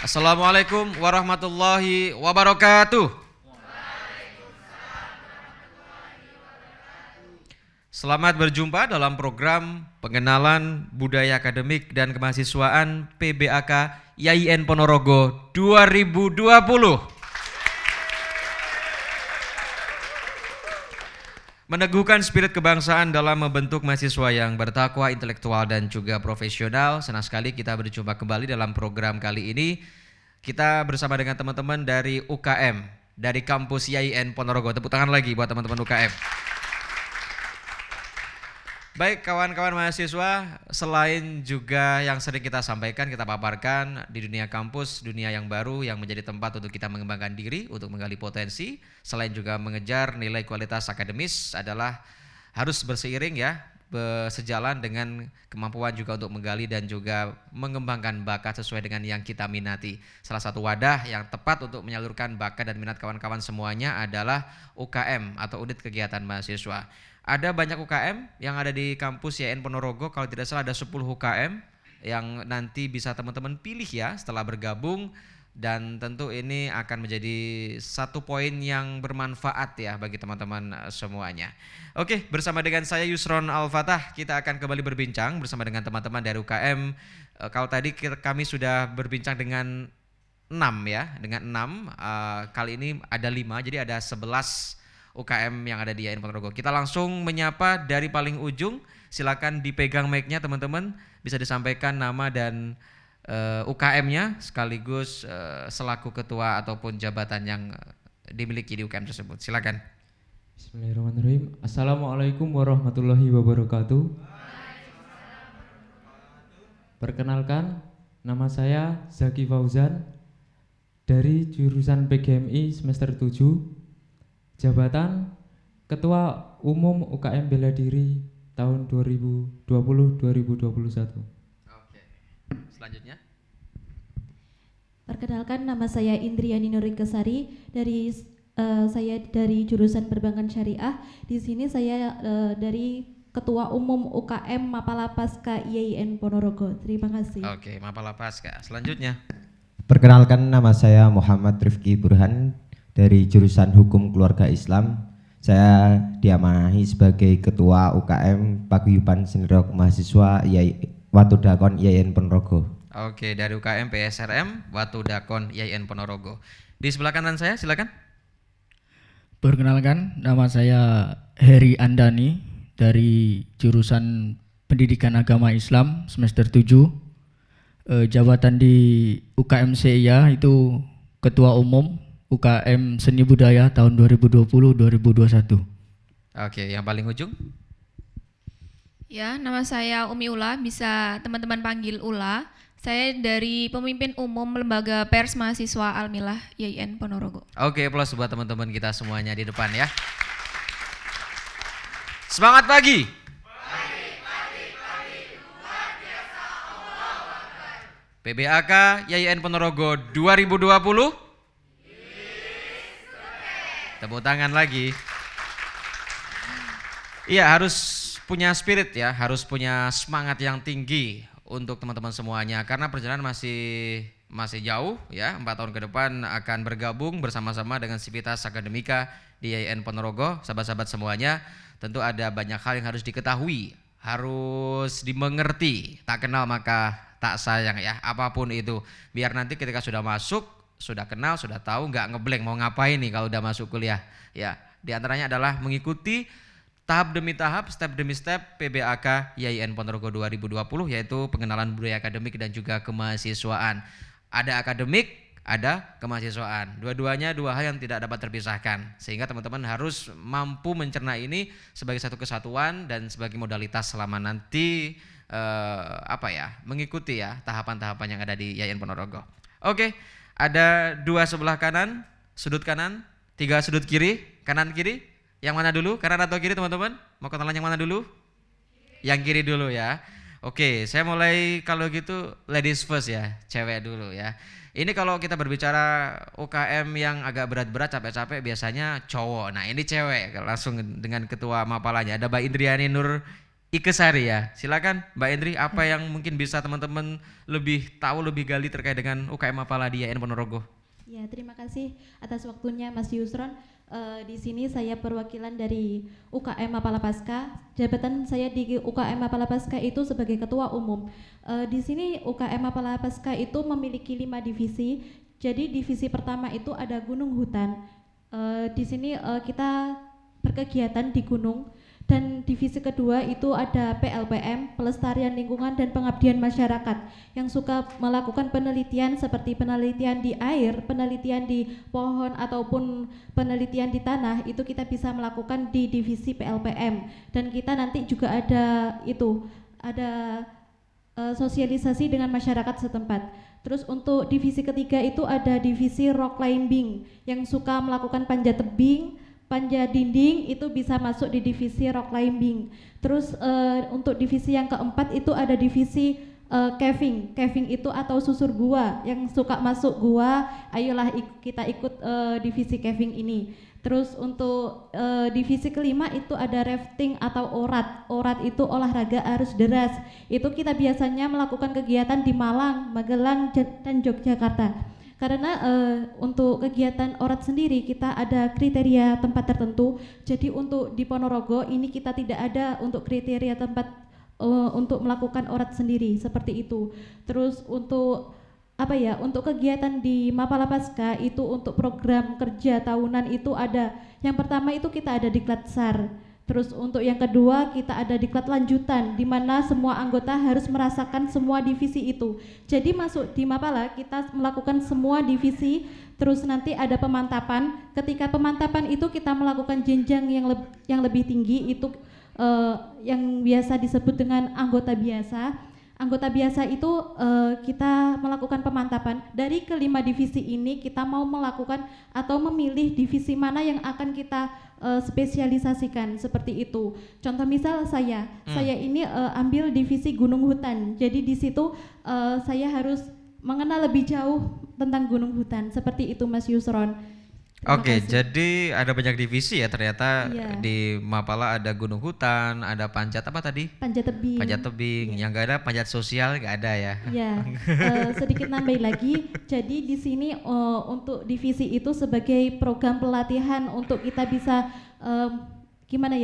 Assalamualaikum warahmatullahi wabarakatuh. Selamat berjumpa dalam program pengenalan budaya akademik dan kemahasiswaan PBAK YIN Ponorogo 2020. Meneguhkan spirit kebangsaan dalam membentuk mahasiswa yang bertakwa, intelektual dan juga profesional. Senang sekali kita berjumpa kembali dalam program kali ini. Kita bersama dengan teman-teman dari UKM, dari kampus YIN Ponorogo. Tepuk tangan lagi buat teman-teman UKM. Baik kawan-kawan mahasiswa, selain juga yang sering kita sampaikan, kita paparkan di dunia kampus, dunia yang baru yang menjadi tempat untuk kita mengembangkan diri, untuk menggali potensi, selain juga mengejar nilai kualitas akademis adalah harus berseiring ya, sejalan dengan kemampuan juga untuk menggali dan juga mengembangkan bakat sesuai dengan yang kita minati. Salah satu wadah yang tepat untuk menyalurkan bakat dan minat kawan-kawan semuanya adalah UKM atau unit kegiatan mahasiswa. Ada banyak UKM yang ada di kampus YIN Ponorogo, kalau tidak salah ada 10 UKM yang nanti bisa teman-teman pilih ya setelah bergabung, dan tentu ini akan menjadi satu poin yang bermanfaat ya bagi teman-teman semuanya. Oke, bersama dengan saya Yusron Al-Fatah kita akan kembali berbincang bersama dengan teman-teman dari UKM. Kalau tadi kami sudah berbincang dengan 6 ya, dengan 6, kali ini ada 5, jadi ada 11 UKM yang ada di YIN Ponorogo. Kita langsung menyapa dari paling ujung. Silakan dipegang mic-nya teman-teman, bisa disampaikan nama dan UKM-nya sekaligus selaku ketua ataupun jabatan yang dimiliki di UKM tersebut. Silakan. Bismillahirrahmanirrahim. Assalamualaikum warahmatullahi wabarakatuh. Perkenalkan, nama saya Zaki Fauzan dari jurusan PGMI semester 7. Jabatan Ketua Umum UKM Bela Diri tahun 2020-2021. Oke. Selanjutnya. Perkenalkan, nama saya Indriani Nuringkesari saya dari jurusan Perbankan Syariah. Di sini saya dari Ketua Umum UKM Mapalapaska YIN Ponorogo. Terima kasih. Oke, Mapalapaska. Selanjutnya. Perkenalkan, nama saya Muhammad Rifki Burhan dari jurusan Hukum Keluarga Islam. Saya diamanahi sebagai Ketua UKM Paguyuban Senior Mahasiswa Watudakon YIN Ponorogo. Oke, dari UKM PSRM Watudakon YIN Ponorogo. Di sebelah kanan saya, silakan. Perkenalkan, nama saya Heri Andani dari jurusan Pendidikan Agama Islam semester 7. Jabatan di UKM CIA itu Ketua Umum UKM Seni Budaya tahun 2020-2021. Oke, yang paling ujung. Ya, nama saya Umi Ula, bisa teman-teman panggil Ula. Saya dari Pemimpin Umum Lembaga Pers Mahasiswa Almilah YIN Ponorogo. Oke, plus buat teman-teman kita semuanya di depan ya. Semangat pagi. PBAK YIN Ponorogo 2020. Tepuk tangan lagi. Iya, harus punya spirit ya, harus punya semangat yang tinggi untuk teman-teman semuanya, karena perjalanan masih jauh ya. 4 tahun ke depan akan bergabung bersama-sama dengan Sivitas Akademika di YIN Ponorogo. Sahabat-sahabat semuanya, tentu ada banyak hal yang harus diketahui, harus dimengerti. Tak kenal maka tak sayang ya, apapun itu. Biar nanti ketika sudah masuk, sudah kenal, sudah tahu, nggak ngeblank mau ngapain nih kalau udah masuk kuliah ya. Di antaranya adalah mengikuti tahap demi tahap, step demi step PBAK YIN Ponorogo 2020, yaitu pengenalan budaya akademik dan juga kemahasiswaan. Ada akademik, ada kemahasiswaan. Dua-duanya dua hal yang tidak dapat terpisahkan, sehingga teman-teman harus mampu mencerna ini sebagai satu kesatuan dan sebagai modalitas selama nanti mengikuti ya tahapan-tahapan yang ada di YIN Ponorogo. Oke. Ada 2 sebelah kanan, sudut kanan, 3 sudut kiri, kanan kiri. Yang mana dulu? Kanan atau kiri teman-teman? Mau kenalan yang mana dulu? Yang kiri dulu ya. Oke, saya mulai kalau gitu ladies first ya, cewek dulu ya. Ini kalau kita berbicara UKM yang agak berat-berat, capek-capek biasanya cowok. Nah ini cewek, langsung dengan ketua mapalanya. Ada Mbak Indriani Nur Ikesari ya. Silakan Mbak Endri, apa yang mungkin bisa teman-teman lebih tahu, lebih gali terkait dengan UKM Mapala di IAIN Ponorogo? Ya, terima kasih atas waktunya Mas Yusron. Di sini saya perwakilan dari UKM Mapala Pasca. Jabatan saya di UKM Mapala Pasca itu sebagai ketua umum. Di sini UKM Mapala Pasca itu memiliki 5 divisi. Jadi divisi pertama itu ada gunung hutan. Di sini kita berkegiatan di gunung. Dan divisi kedua itu ada PLPM, pelestarian lingkungan dan pengabdian masyarakat, yang suka melakukan penelitian seperti penelitian di air, penelitian di pohon ataupun penelitian di tanah. Itu kita bisa melakukan di divisi PLPM. Dan kita nanti juga ada sosialisasi dengan masyarakat setempat. Terus untuk divisi ketiga itu ada divisi rock climbing, yang suka melakukan panjat tebing, panjat dinding, itu bisa masuk di divisi rock climbing. Terus untuk divisi yang keempat itu ada divisi caving. Caving itu atau susur gua, yang suka masuk gua, ayolah kita ikut divisi caving ini. Terus untuk divisi kelima itu ada rafting atau orat. Orat itu olahraga arus deras. Itu kita biasanya melakukan kegiatan di Malang, Magelang, dan Yogyakarta. Karena untuk kegiatan orat sendiri kita ada kriteria tempat tertentu. Jadi untuk di Ponorogo ini kita tidak ada untuk kriteria tempat untuk melakukan orat sendiri seperti itu. Terus untuk untuk kegiatan di Mapala Pasca itu untuk program kerja tahunan itu ada. Yang pertama itu kita ada di Klatsar. Terus untuk yang kedua kita ada diklat lanjutan, di mana semua anggota harus merasakan semua divisi itu. Jadi masuk di Mapala kita melakukan semua divisi, terus nanti ada pemantapan. Ketika pemantapan itu kita melakukan jenjang yang lebih tinggi, itu yang biasa disebut dengan anggota biasa. Anggota biasa itu kita melakukan pemantapan. Dari kelima divisi ini kita mau melakukan atau memilih divisi mana yang akan kita spesialisasikan seperti itu. Contoh misal saya ini ambil divisi gunung hutan. Jadi di situ saya harus mengenal lebih jauh tentang gunung hutan. Seperti itu Mas Yusron. Oke, jadi ada banyak divisi ya ternyata. Iya. Di Mapala ada gunung hutan, ada panjat apa tadi? Panjat tebing. Panjat tebing. Yang nggak ada panjat sosial, nggak ada ya. Ya, sedikit nambahin lagi. Jadi di sini untuk divisi itu sebagai program pelatihan untuk kita bisa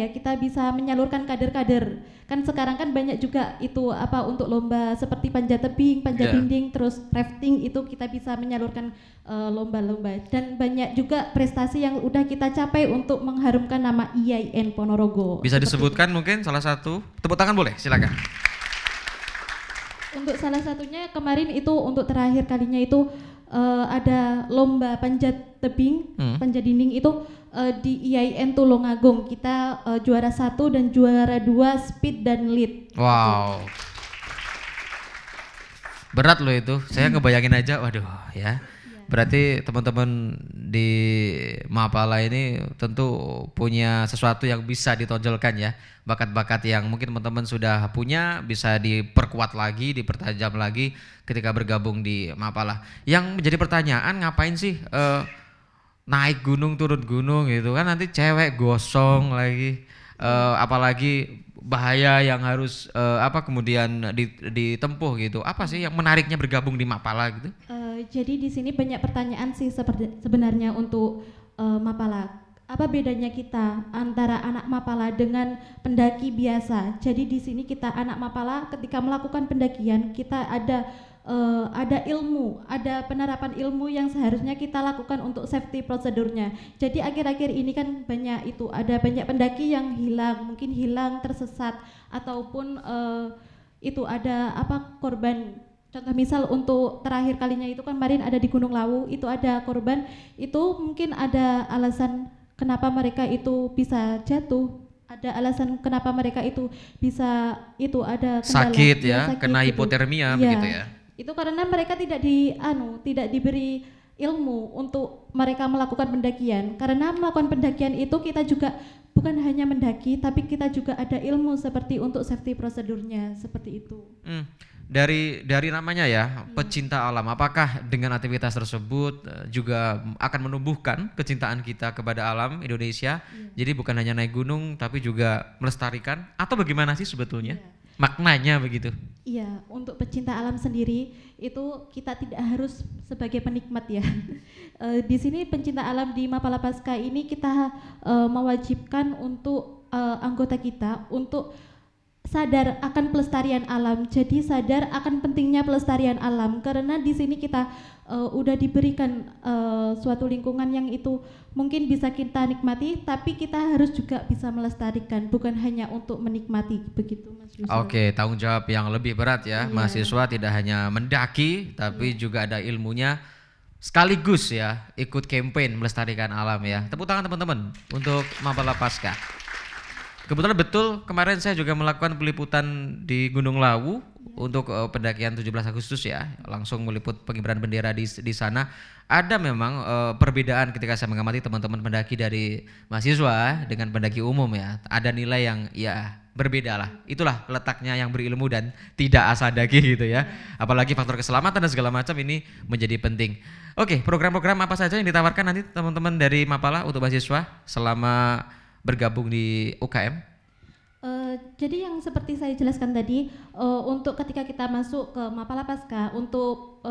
kita bisa menyalurkan kader-kader. Kan sekarang kan banyak juga itu untuk lomba seperti panjat tebing, panjat dinding, terus rafting, itu kita bisa menyalurkan lomba-lomba. Dan banyak juga prestasi yang udah kita capai untuk mengharumkan nama IAIN Ponorogo. Bisa disebutkan mungkin salah satu? Tepuk tangan boleh, silakan. Untuk salah satunya kemarin itu untuk terakhir kalinya itu ada lomba panjat tebing, panjat dinding itu di IAIN Tulungagung. Kita juara 1 dan juara 2 speed dan lead. Wow. Berat loh itu. Saya ngebayangin aja, waduh ya. Berarti teman-teman di Mapala ini tentu punya sesuatu yang bisa ditonjolkan ya. Bakat-bakat yang mungkin teman-teman sudah punya bisa diperkuat lagi, dipertajam lagi ketika bergabung di Mapala. Yang menjadi pertanyaan, ngapain sih naik gunung turun gunung gitu kan, nanti cewek gosong lagi, apalagi bahaya yang harus kemudian ditempuh gitu. Apa sih yang menariknya bergabung di Mapala gitu? Jadi di sini banyak pertanyaan sih sebenarnya untuk Mapala. Apa bedanya kita antara anak Mapala dengan pendaki biasa? Jadi di sini kita anak Mapala ketika melakukan pendakian kita ada ilmu, ada penerapan ilmu yang seharusnya kita lakukan untuk safety prosedurnya. Jadi akhir-akhir ini kan ada banyak pendaki yang mungkin hilang, tersesat, ataupun itu ada korban. Contoh misal untuk terakhir kalinya itu kemarin ada di Gunung Lawu, itu ada korban, itu mungkin ada alasan kenapa mereka itu bisa jatuh. Ada alasan kenapa mereka itu bisa ada kendala, sakit ya, sakit kena gitu. hipotermia begitu ya. Itu karena mereka tidak diberi ilmu untuk mereka melakukan pendakian. Karena melakukan pendakian itu kita juga bukan hanya mendaki, tapi kita juga ada ilmu seperti untuk safety prosedurnya, seperti itu. Dari namanya ya, pecinta alam. Apakah dengan aktivitas tersebut juga akan menumbuhkan kecintaan kita kepada alam Indonesia? Jadi bukan hanya naik gunung, tapi juga melestarikan. Atau bagaimana sih sebetulnya? Maknanya begitu. Iya, untuk pecinta alam sendiri itu kita tidak harus sebagai penikmat ya. Di sini pencinta alam di Mapalapaska ini kita mewajibkan untuk anggota kita untuk sadar akan pelestarian alam. Jadi sadar akan pentingnya pelestarian alam karena di sini kita udah diberikan suatu lingkungan yang itu mungkin bisa kita nikmati, tapi kita harus juga bisa melestarikan, bukan hanya untuk menikmati, begitu Mas Yusuf. Oke, tanggung jawab yang lebih berat ya. Mahasiswa tidak hanya mendaki, tapi juga ada ilmunya. Sekaligus ya ikut campaign melestarikan alam ya. Tepuk tangan teman-teman untuk Mapalapaska. Kebetulan betul kemarin saya juga melakukan peliputan di Gunung Lawu untuk pendakian 17 Agustus ya, langsung meliput pengibaran bendera di sana. Ada memang perbedaan ketika saya mengamati teman-teman pendaki dari mahasiswa dengan pendaki umum ya. Ada nilai yang ya berbeda lah. Itulah letaknya yang berilmu dan tidak asal daki gitu ya. Apalagi faktor keselamatan dan segala macam ini menjadi penting. Oke, program-program apa saja yang ditawarkan nanti teman-teman dari Mapala untuk mahasiswa selama bergabung di UKM? Jadi yang seperti saya jelaskan tadi, untuk ketika kita masuk ke Mapalapaska, untuk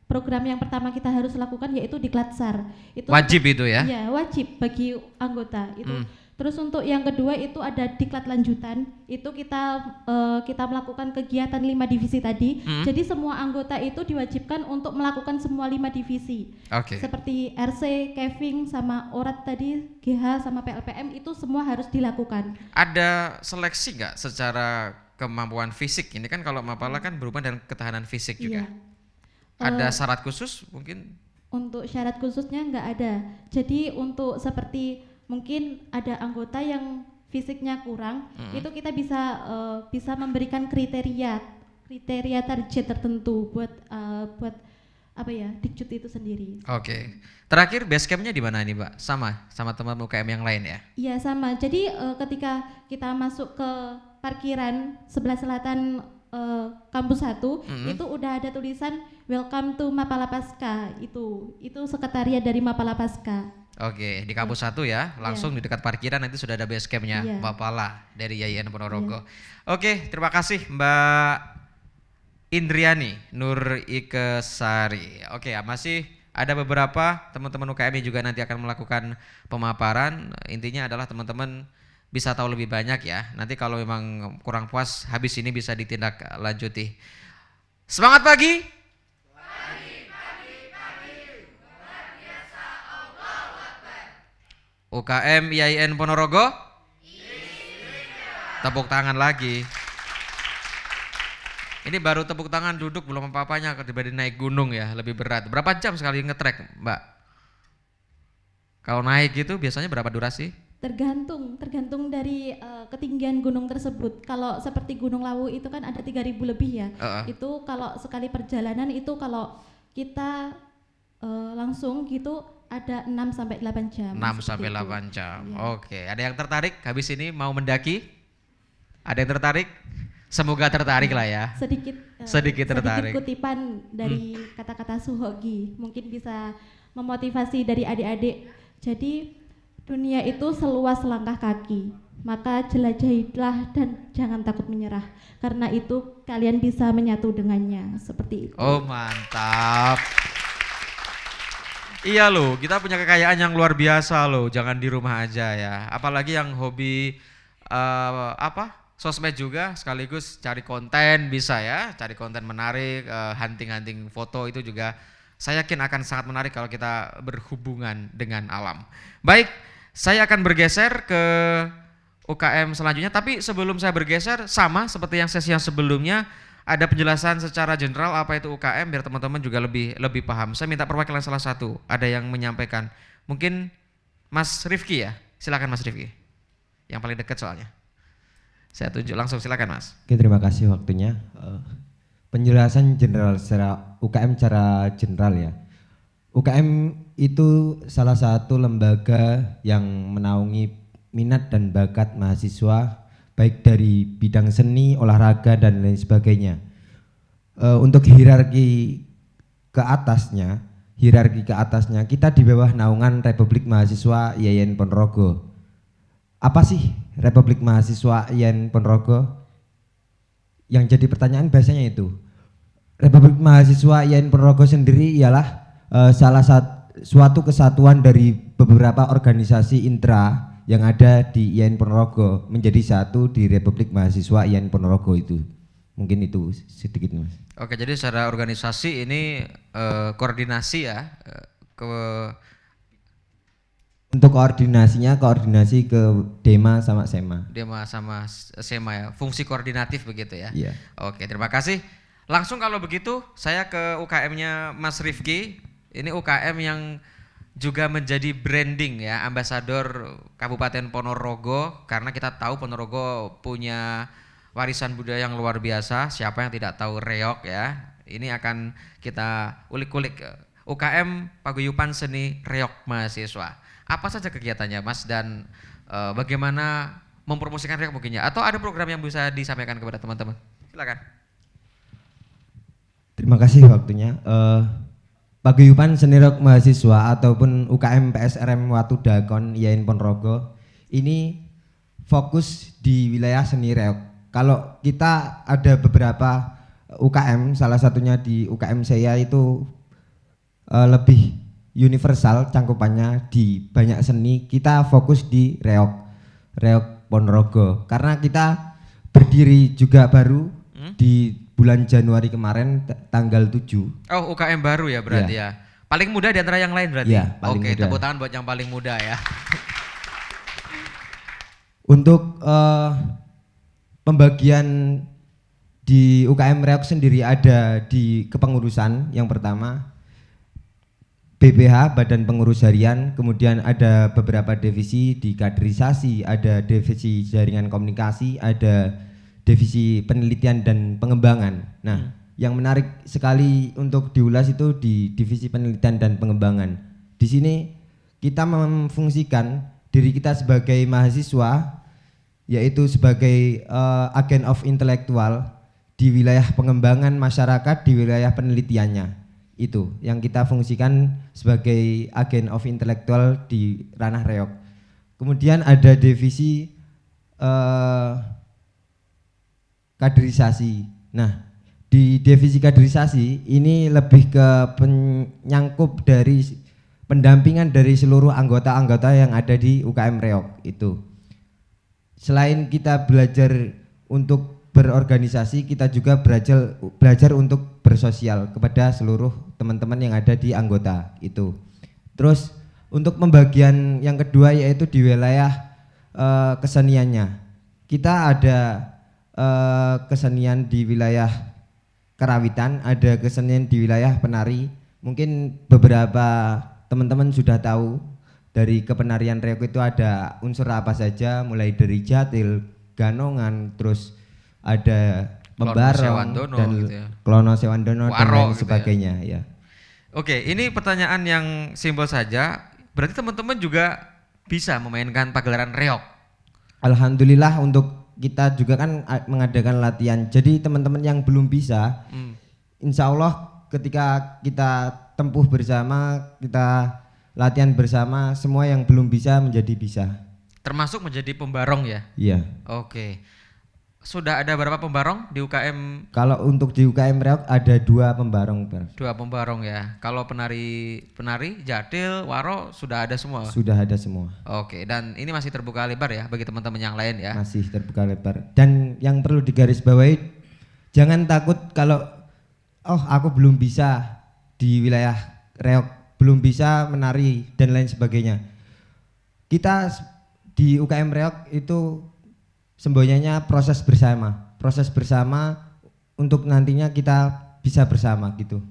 program yang pertama kita harus lakukan yaitu Diklatsar. Itu wajib itu ya? Iya, wajib bagi anggota itu. Terus untuk yang kedua itu ada diklat lanjutan, itu kita melakukan kegiatan 5 divisi tadi. Jadi semua anggota itu diwajibkan untuk melakukan semua 5 divisi. Seperti RC, Keving, sama ORAT tadi, GH sama PLPM itu semua harus dilakukan. Ada seleksi nggak secara kemampuan fisik? Ini kan kalau Mapala kan berhubungan dengan ketahanan fisik juga. Ada syarat khusus mungkin? Untuk syarat khususnya nggak ada. Jadi untuk seperti mungkin ada anggota yang fisiknya kurang, itu kita bisa memberikan kriteria target tertentu buat apa ya, Dikjud itu sendiri. Oke. Terakhir base campnya di mana ini, Mbak? Sama teman UKM yang lain ya? Iya sama. Jadi ketika kita masuk ke parkiran sebelah selatan kampus 1 itu udah ada tulisan Welcome to Mapalapaska. Itu sekretariat dari Mapalapaska. Oke, di kampus 1 ya, langsung di dekat parkiran nanti sudah ada base campnya Mapala dari YIN Ponorogo. Oke, terima kasih Mbak Indriani Nur Ikesari. Oke, masih ada beberapa teman-teman UKM yang juga nanti akan melakukan pemaparan. Intinya adalah teman-teman bisa tahu lebih banyak ya. Nanti kalau memang kurang puas, habis ini bisa ditindaklanjuti. Semangat pagi. UKM YIN Ponorogo. Tepuk tangan lagi. Ini baru tepuk tangan duduk belum apa-apanya dibanding naik gunung ya, lebih berat. Berapa jam sekali ngetrek, Mbak? Kalau naik gitu biasanya berapa durasi? Tergantung dari ketinggian gunung tersebut. Kalau seperti Gunung Lawu itu kan ada 3.000 lebih ya. Itu kalau sekali perjalanan itu kalau kita langsung gitu ada 6 sampai 8 jam. 6 sampai 8 jam. Ya. Oke, ada yang tertarik habis ini mau mendaki? Ada yang tertarik? Semoga tertarik lah ya. Sedikit tertarik. Sedikit kutipan dari kata-kata Suhogi, mungkin bisa memotivasi dari adik-adik. Jadi dunia itu seluas langkah kaki, maka jelajahilah dan jangan takut menyerah. Karena itu kalian bisa menyatu dengannya, seperti itu. Oh mantap. Iya loh, kita punya kekayaan yang luar biasa loh, jangan di rumah aja ya. Apalagi yang hobi sosmed juga, sekaligus cari konten bisa ya, cari konten menarik, hunting-hunting foto itu juga saya yakin akan sangat menarik kalau kita berhubungan dengan alam. Baik, saya akan bergeser ke UKM selanjutnya, tapi sebelum saya bergeser sama seperti yang sesi yang sebelumnya, ada penjelasan secara general apa itu UKM biar teman-teman juga lebih paham. Saya minta perwakilan salah satu, ada yang menyampaikan. Mungkin Mas Rifki ya, silakan Mas Rifki. Yang paling dekat soalnya. Saya tunjuk langsung, silakan Mas. Oke, terima kasih waktunya. Penjelasan general secara UKM secara general ya. UKM itu salah satu lembaga yang menaungi minat dan bakat mahasiswa baik dari bidang seni, olahraga dan lain sebagainya. Untuk hierarki ke atasnya kita di bawah naungan Republik Mahasiswa IAIN Ponorogo. Apa sih Republik Mahasiswa IAIN Ponorogo? Yang jadi pertanyaan biasanya itu. Republik Mahasiswa IAIN Ponorogo sendiri ialah suatu kesatuan dari beberapa organisasi intra yang ada di IAIN Ponorogo menjadi satu di Republik Mahasiswa IAIN Ponorogo itu. Mungkin itu sedikit Mas. Oke, jadi secara organisasi ini koordinasi ya untuk koordinasi ke Dema sama Sema. Dema sama Sema ya, fungsi koordinatif begitu ya. Iya. Oke, terima kasih. Langsung kalau begitu saya ke UKM-nya Mas Rifki. Ini UKM yang juga menjadi branding ya, ambasador Kabupaten Ponorogo, karena kita tahu Ponorogo punya warisan budaya yang luar biasa. Siapa yang tidak tahu reog ya? Ini akan kita ulik-ulik. UKM Paguyuban Seni Reog Mahasiswa. Apa saja kegiatannya Mas dan bagaimana mempromosikan reog mungkinnya? Atau ada program yang bisa disampaikan kepada teman-teman? Silakan. Terima kasih waktunya. Paguyuban Seni Reog Mahasiswa ataupun UKM PSRM Watu Dakon IAIN Ponorogo ini fokus di wilayah seni reog. Kalau kita ada beberapa UKM, salah satunya di UKM saya itu lebih universal cangkupannya di banyak seni. Kita fokus di reog Ponorogo karena kita berdiri juga baru di bulan Januari kemarin tanggal 7. Oh, UKM baru ya berarti ya. Paling muda di antara yang lain berarti. Iya, paling Oke, muda. tepuk tangan buat yang paling muda ya. Untuk pembagian di UKM Reog sendiri ada di kepengurusan yang pertama BPH, Badan Pengurus Harian, kemudian ada beberapa divisi di kaderisasi, ada divisi jaringan komunikasi, ada divisi penelitian dan pengembangan. Nah, yang menarik sekali untuk diulas itu di divisi penelitian dan pengembangan. Di sini kita memfungsikan diri kita sebagai mahasiswa, yaitu sebagai agen of intelektual di wilayah pengembangan masyarakat, di wilayah penelitiannya. Itu yang kita fungsikan sebagai agen of intelektual di ranah reog. Kemudian ada divisi kaderisasi. Nah, di divisi kaderisasi ini lebih ke penyangkup dari pendampingan dari seluruh anggota-anggota yang ada di UKM Reog itu. Selain kita belajar untuk berorganisasi, kita juga belajar untuk bersosial kepada seluruh teman-teman yang ada di anggota itu. Terus untuk pembagian yang kedua yaitu di wilayah keseniannya. Kita ada kesenian di wilayah kerawitan, ada kesenian di wilayah penari. Mungkin beberapa teman-teman sudah tahu dari kepenarian reog itu ada unsur apa saja, mulai dari jatil, ganongan, terus ada membarong dan gitu ya. klono sewandono dan Waro lain gitu sebagainya ya. Oke, ini pertanyaan yang simpel saja. Berarti teman-teman juga bisa memainkan pagelaran reog. Alhamdulillah untuk kita juga kan mengadakan latihan. Jadi teman-teman yang belum bisa, insya Allah ketika kita tempuh bersama, kita latihan bersama, semua yang belum bisa menjadi bisa. Termasuk menjadi pembarong ya? Iya. Oke. Sudah ada berapa pembarong di UKM? Kalau untuk di UKM Reog ada 2 pembarong. 2 pembarong ya. Kalau penari jatil, waro sudah ada semua? Sudah ada semua. Oke, dan ini masih terbuka lebar ya bagi teman-teman yang lain ya? Masih terbuka lebar. Dan yang perlu digarisbawahi, jangan takut kalau aku belum bisa di wilayah Reog, belum bisa menari dan lain sebagainya. Kita di UKM Reog itu semboyannya proses bersama untuk nantinya kita bisa bersama gitu.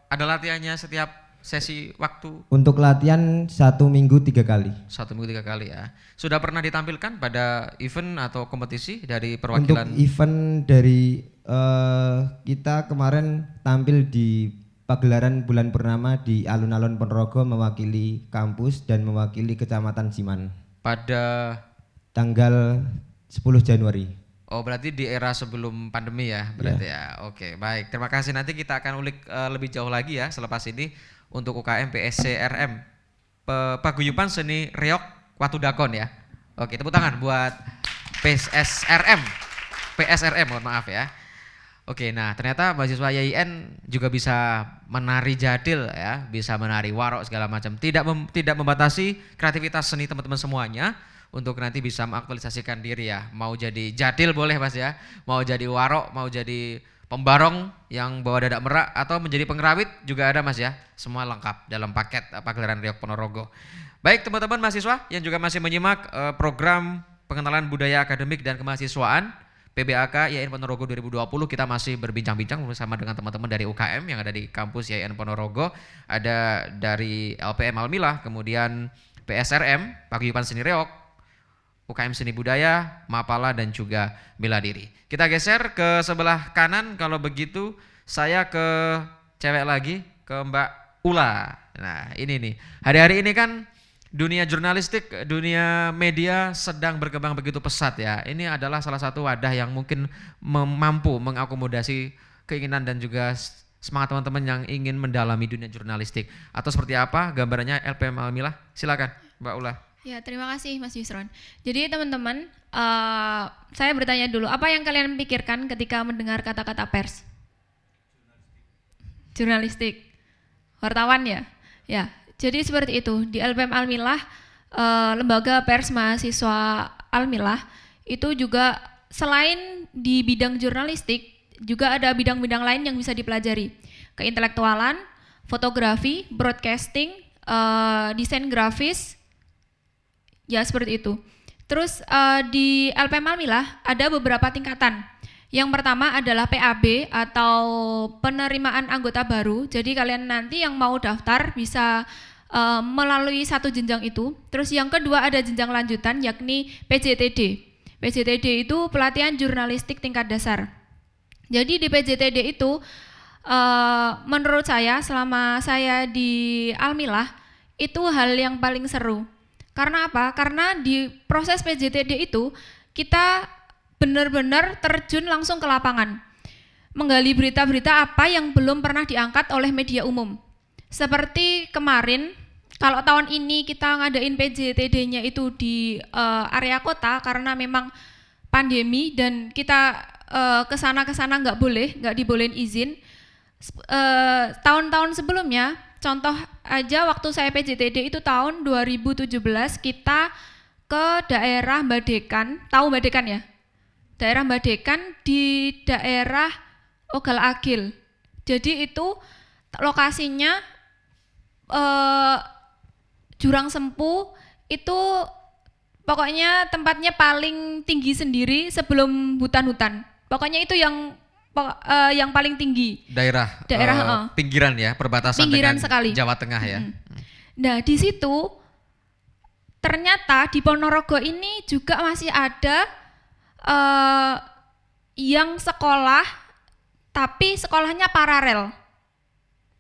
Ada latihannya setiap sesi waktu? Untuk latihan 1 minggu 3 kali. 1 minggu 3 kali ya. Sudah pernah ditampilkan pada event atau kompetisi dari perwakilan? Untuk event dari kita kemarin tampil di pagelaran bulan purnama di alun-alun Ponorogo mewakili kampus dan mewakili Kecamatan Siman Pada tanggal 10 Januari. Oh, berarti di era sebelum pandemi ya, berarti ya. Oke, baik. Terima kasih. Nanti kita akan ulik lebih jauh lagi ya selepas ini untuk UKM PSCRM, Paguyuban Seni Reok Watu Dakon ya. Oke, tepuk tangan buat PSRM. PSRM, mohon maaf ya. Oke, nah ternyata mahasiswa YIN juga bisa menari jadil ya, bisa menari warok segala macam. Tidak membatasi kreativitas seni teman-teman semuanya. Untuk nanti bisa mengaktualisasikan diri ya. Mau jadi jadil boleh Mas ya, mau jadi warok, mau jadi pembarong yang bawa dadak merak, atau menjadi pengrawit juga ada Mas ya. Semua lengkap dalam paket pagelaran Reok Ponorogo. Baik teman-teman mahasiswa yang juga masih menyimak program pengenalan budaya akademik dan kemahasiswaan PBAK YIN Ponorogo 2020, kita masih berbincang-bincang bersama dengan teman-teman dari UKM yang ada di kampus YIN Ponorogo. Ada dari LPM Almilah, kemudian PSRM, Paguyuban Seni Reok, UKM Seni Budaya, Mapala, dan juga Bela Diri. Kita geser ke sebelah kanan, kalau begitu saya ke cewek lagi, ke Mbak Ula. Nah ini nih, hari-hari ini kan dunia jurnalistik, dunia media sedang berkembang begitu pesat ya. Ini adalah salah satu wadah yang mungkin mampu mengakomodasi keinginan dan juga semangat teman-teman yang ingin mendalami dunia jurnalistik. Atau seperti apa gambarannya LPM Almilah? Silakan Mbak Ula. Ya, terima kasih Mas Yusron. Jadi teman-teman, saya bertanya dulu, apa yang kalian pikirkan ketika mendengar kata-kata pers? Jurnalistik. Wartawan ya? Ya, jadi seperti itu. Di LPM Almilah, lembaga pers mahasiswa Almilah, itu juga selain di bidang jurnalistik, juga ada bidang-bidang lain yang bisa dipelajari. Keintelektualan, fotografi, broadcasting, desain grafis, ya seperti itu. Terus di LPM Almilah ada beberapa tingkatan. Yang pertama adalah PAB atau penerimaan anggota baru. Jadi kalian nanti yang mau daftar bisa melalui satu jenjang itu. Terus yang kedua ada jenjang lanjutan yakni PJTD. PJTD itu pelatihan jurnalistik tingkat dasar. Jadi di PJTD itu menurut saya selama saya di Almilah itu hal yang paling seru. Karena apa? Karena di proses PJTD itu kita benar-benar terjun langsung ke lapangan. Menggali berita-berita apa yang belum pernah diangkat oleh media umum. Seperti kemarin, kalau tahun ini kita ngadain PJTD-nya itu di area kota karena memang pandemi dan kita kesana-kesana nggak dibolehin izin. Tahun-tahun sebelumnya, contoh aja waktu saya PJTD itu tahun 2017 kita ke daerah Badekan, tahu Badekan ya? Daerah Badekan di daerah Ogal Agil. Jadi itu lokasinya Jurang Sempu, itu pokoknya tempatnya paling tinggi sendiri sebelum hutan-hutan. Pokoknya itu yang paling tinggi. Daerah pinggiran ya, perbatasan pinggiran dengan sekali. Jawa Tengah ya. Nah di situ ternyata di Ponorogo ini juga masih ada yang sekolah tapi sekolahnya paralel.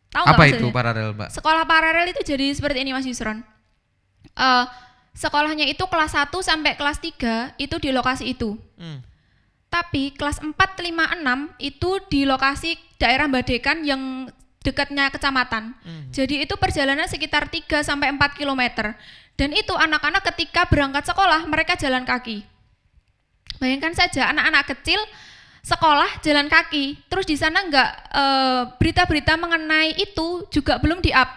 Tahu Apa itu paralel, Mbak? Sekolah paralel itu jadi seperti ini Mas Yusron. Sekolahnya itu kelas 1 sampai kelas 3 itu di lokasi itu. Tapi kelas 4, 5, 6 itu di lokasi daerah Badekan yang dekatnya kecamatan. Jadi itu perjalanan sekitar 3 sampai 4 km. Dan itu anak-anak ketika berangkat sekolah mereka jalan kaki. Bayangkan saja anak-anak kecil sekolah jalan kaki. Terus di sana berita-berita mengenai itu juga belum di-up.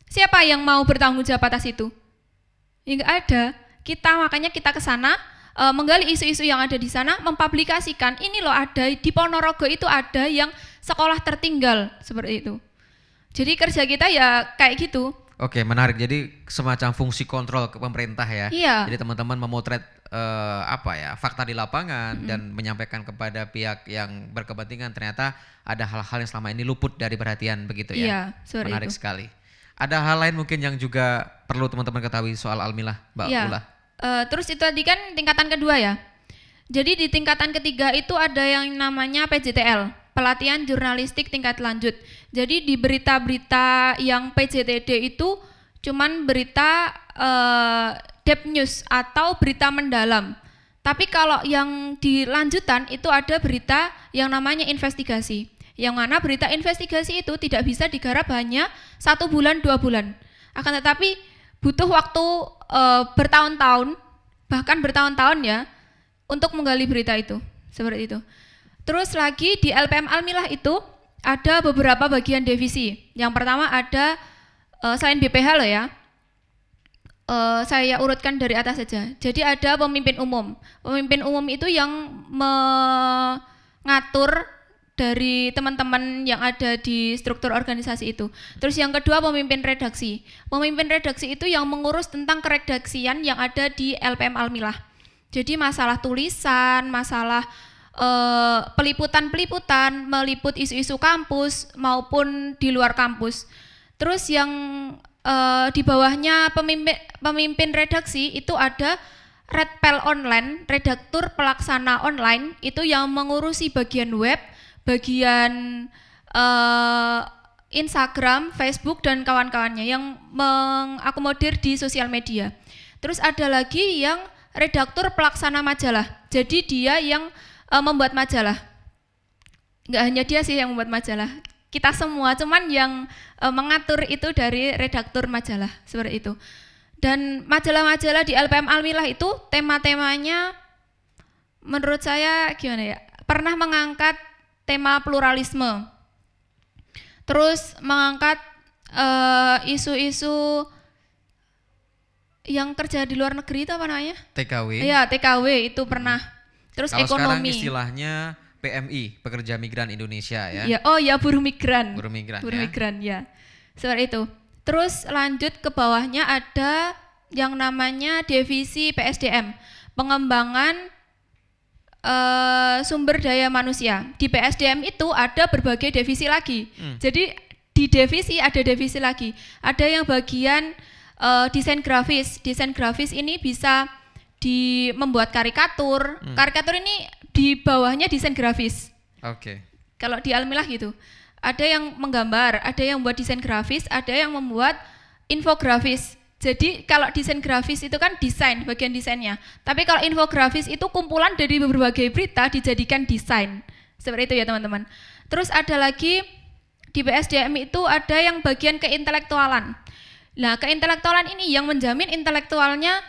Siapa yang mau bertanggung jawab atas itu? Ya enggak ada. Makanya kita ke sana menggali isu-isu yang ada di sana, mempublikasikan ini loh ada di Ponorogo itu ada yang sekolah tertinggal seperti itu. Jadi kerja kita ya kayak gitu. Oke, menarik. Jadi semacam fungsi kontrol ke pemerintah ya. Iya. Jadi teman-teman memotret fakta di lapangan dan menyampaikan kepada pihak yang berkepentingan ternyata ada hal-hal yang selama ini luput dari perhatian begitu ya. Iya, seperti menarik itu. sekali. Ada hal lain mungkin yang juga perlu teman-teman ketahui soal Almilah, Mbak Ula. Terus itu tadi kan tingkatan kedua ya. Jadi di tingkatan ketiga itu ada yang namanya PJTL, pelatihan jurnalistik tingkat lanjut. Jadi di berita-berita yang PJTD itu cuman berita deep news atau berita mendalam. Tapi kalau yang di lanjutan itu ada berita yang namanya investigasi. Yang mana berita investigasi itu tidak bisa digarap hanya 1 bulan 2 bulan. Akan tetapi butuh waktu bertahun-tahun, bahkan bertahun-tahun ya, untuk menggali berita itu. Seperti itu. Terus lagi di LPM Almilah itu ada beberapa bagian divisi. Yang pertama ada selain BPH loh ya, saya urutkan dari atas saja. Jadi ada pemimpin umum. Pemimpin umum itu yang mengatur dari teman-teman yang ada di struktur organisasi itu. Terus yang kedua pemimpin redaksi. Pemimpin redaksi itu yang mengurus tentang keredaksian yang ada di LPM Almilah. Jadi masalah tulisan, masalah peliputan-peliputan, meliput isu-isu kampus maupun di luar kampus. Terus yang di bawahnya pemimpin redaksi itu ada Redpel Online, redaktur pelaksana online, itu yang mengurusi bagian web, bagian Instagram, Facebook dan kawan-kawannya yang mengakomodir di sosial media. Terus ada lagi yang redaktur pelaksana majalah. Jadi dia yang membuat majalah. Enggak hanya dia sih yang membuat majalah. Kita semua, cuman yang mengatur itu dari redaktur majalah, seperti itu. Dan majalah-majalah di LPM Almilah itu tema-temanya menurut saya gimana ya, pernah mengangkat tema pluralisme, terus mengangkat isu-isu yang kerja di luar negeri itu apa namanya? TKW. Iya, TKW itu pernah. Terus Kalau sekarang ekonomi. istilahnya PMI, Pekerja Migran Indonesia ya. Ya, oh ya, buruh migran. Buruh migran Buruh ya. migran ya. Seperti itu. Terus lanjut ke bawahnya ada yang namanya divisi PSDM, pengembangan sumber daya manusia. Di PSDM itu ada berbagai divisi lagi. Jadi di divisi ada divisi lagi. Ada yang bagian desain grafis. Desain grafis ini bisa membuat karikatur. Karikatur ini di bawahnya desain grafis. Oke. Kalau di Almilah gitu. Ada yang menggambar, ada yang membuat desain grafis, ada yang membuat infografis. Jadi kalau desain grafis itu kan desain, bagian desainnya. Tapi kalau infografis itu kumpulan dari berbagai berita dijadikan desain. Seperti itu ya teman-teman. Terus ada lagi di PSDM itu ada yang bagian keintelektualan. Nah, keintelektualan ini yang menjamin intelektualnya,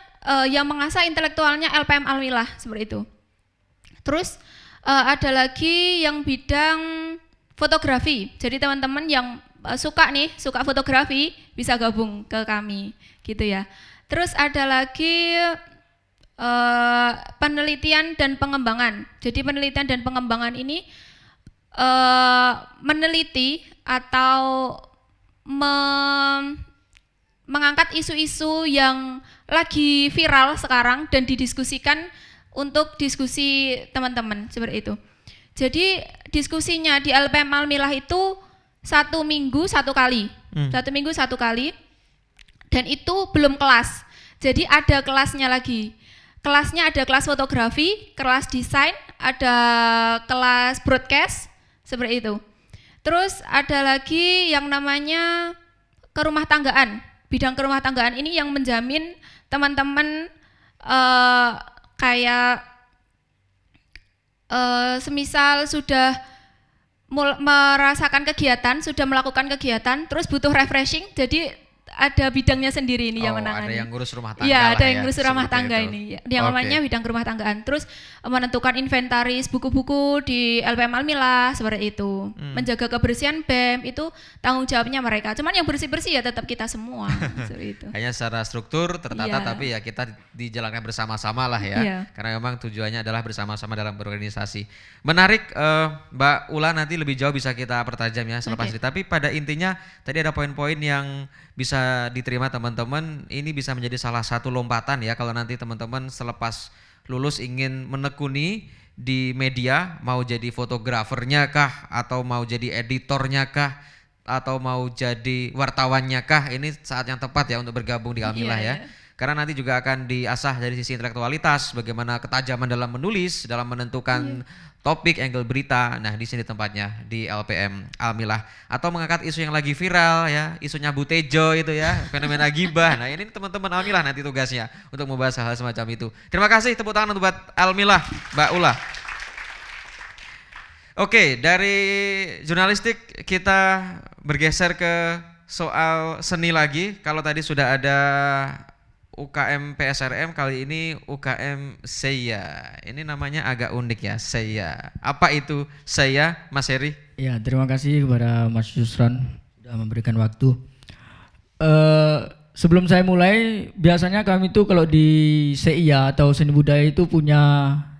yang mengasah intelektualnya LPM Almilah, seperti itu. Terus ada lagi yang bidang fotografi. Jadi teman-teman yang suka fotografi bisa gabung ke kami, gitu ya. Terus ada lagi penelitian dan pengembangan. Jadi penelitian dan pengembangan ini meneliti atau mengangkat isu-isu yang lagi viral sekarang dan didiskusikan untuk diskusi teman-teman, seperti itu. Jadi diskusinya di LPM Almilah itu 1 minggu 1 kali, 1 minggu 1 kali, dan itu belum kelas. Jadi ada kelasnya lagi. Kelasnya ada kelas fotografi, kelas desain, ada kelas broadcast, seperti itu. Terus ada lagi yang namanya kerumah tanggaan. Bidang kerumah tanggaan ini yang menjamin teman-teman kayak semisal sudah merasakan kegiatan, sudah melakukan kegiatan, terus butuh refreshing, jadi ada bidangnya sendiri ini yang menangani. Ada yang ngurus rumah tangga. Iya, ada lah yang ya, ngurus rumah seperti tangga itu. ini. Yang namanya bidang rumah tanggaan. Terus menentukan inventaris buku-buku di LPM Almilah, seperti itu. Menjaga kebersihan BEM itu tanggung jawabnya mereka. Cuman yang bersih-bersih ya tetap kita semua. Seperti itu. Hanya secara struktur tertata, Iya. tapi ya kita dijalankan bersama-sama lah ya. Iya. Karena memang tujuannya adalah bersama-sama dalam berorganisasi. Menarik, Mbak Ula, nanti lebih jauh bisa kita pertajam ya selepas Oke. ini. Tapi pada intinya tadi ada poin-poin yang bisa diterima teman-teman. Ini bisa menjadi salah satu lompatan ya kalau nanti teman-teman selepas lulus ingin menekuni di media, mau jadi fotografernya kah, atau mau jadi editornya kah, atau mau jadi wartawannya kah, ini saat yang tepat ya untuk bergabung di Almilah Iya, ya. Karena nanti juga akan diasah dari sisi intelektualitas, bagaimana ketajaman dalam menulis, dalam menentukan topik, angle berita. Nah, di sini tempatnya di LPM Almilah, atau mengangkat isu yang lagi viral ya, isunya Bu Tejo itu ya, fenomena gibah. Nah, ini teman-teman Almilah nanti tugasnya untuk membahas hal-hal semacam itu. Terima kasih, tepuk tangan untuk buat Almilah, Mbak Ula. Oke, dari jurnalistik kita bergeser ke soal seni lagi. Kalau tadi sudah ada UKM PSRM, kali ini UKM SEIA. Ini namanya agak unik ya, SEIA. Apa itu SEIA, Mas Heri? Ya, terima kasih kepada Mas Yusran sudah memberikan waktu. Sebelum saya mulai, biasanya kami itu kalau di SEIA atau seni budaya itu punya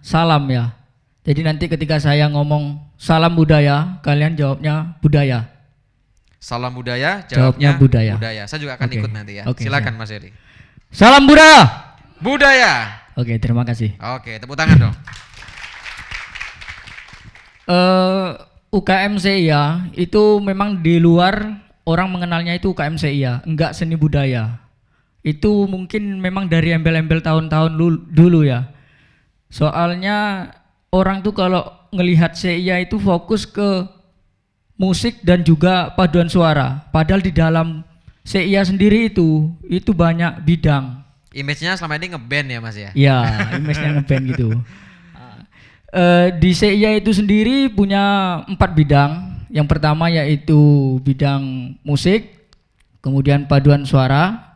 salam ya. Jadi nanti ketika saya ngomong salam budaya, kalian jawabnya budaya. Salam budaya, Jawabnya jawabnya budaya. Saya juga akan Oke. ikut nanti ya. Oke, Silakan siap. Mas Heri. Salam budaya. Budaya. Oke, terima kasih. Oke, tepuk tangan dong. UKM SEIA itu memang di luar orang mengenalnya itu UKM SEIA, enggak seni budaya. Itu mungkin memang dari embel-embel tahun-tahun dulu ya. Soalnya orang tuh kalau ngelihat SEIA itu fokus ke musik dan juga paduan suara. Padahal di dalam SEIA sendiri itu banyak bidang. Image-nya selama ini ngeband ya Mas ya? Ya, image-nya ngeband gitu. Di SEIA itu sendiri punya 4 bidang. Yang pertama yaitu bidang musik, kemudian paduan suara,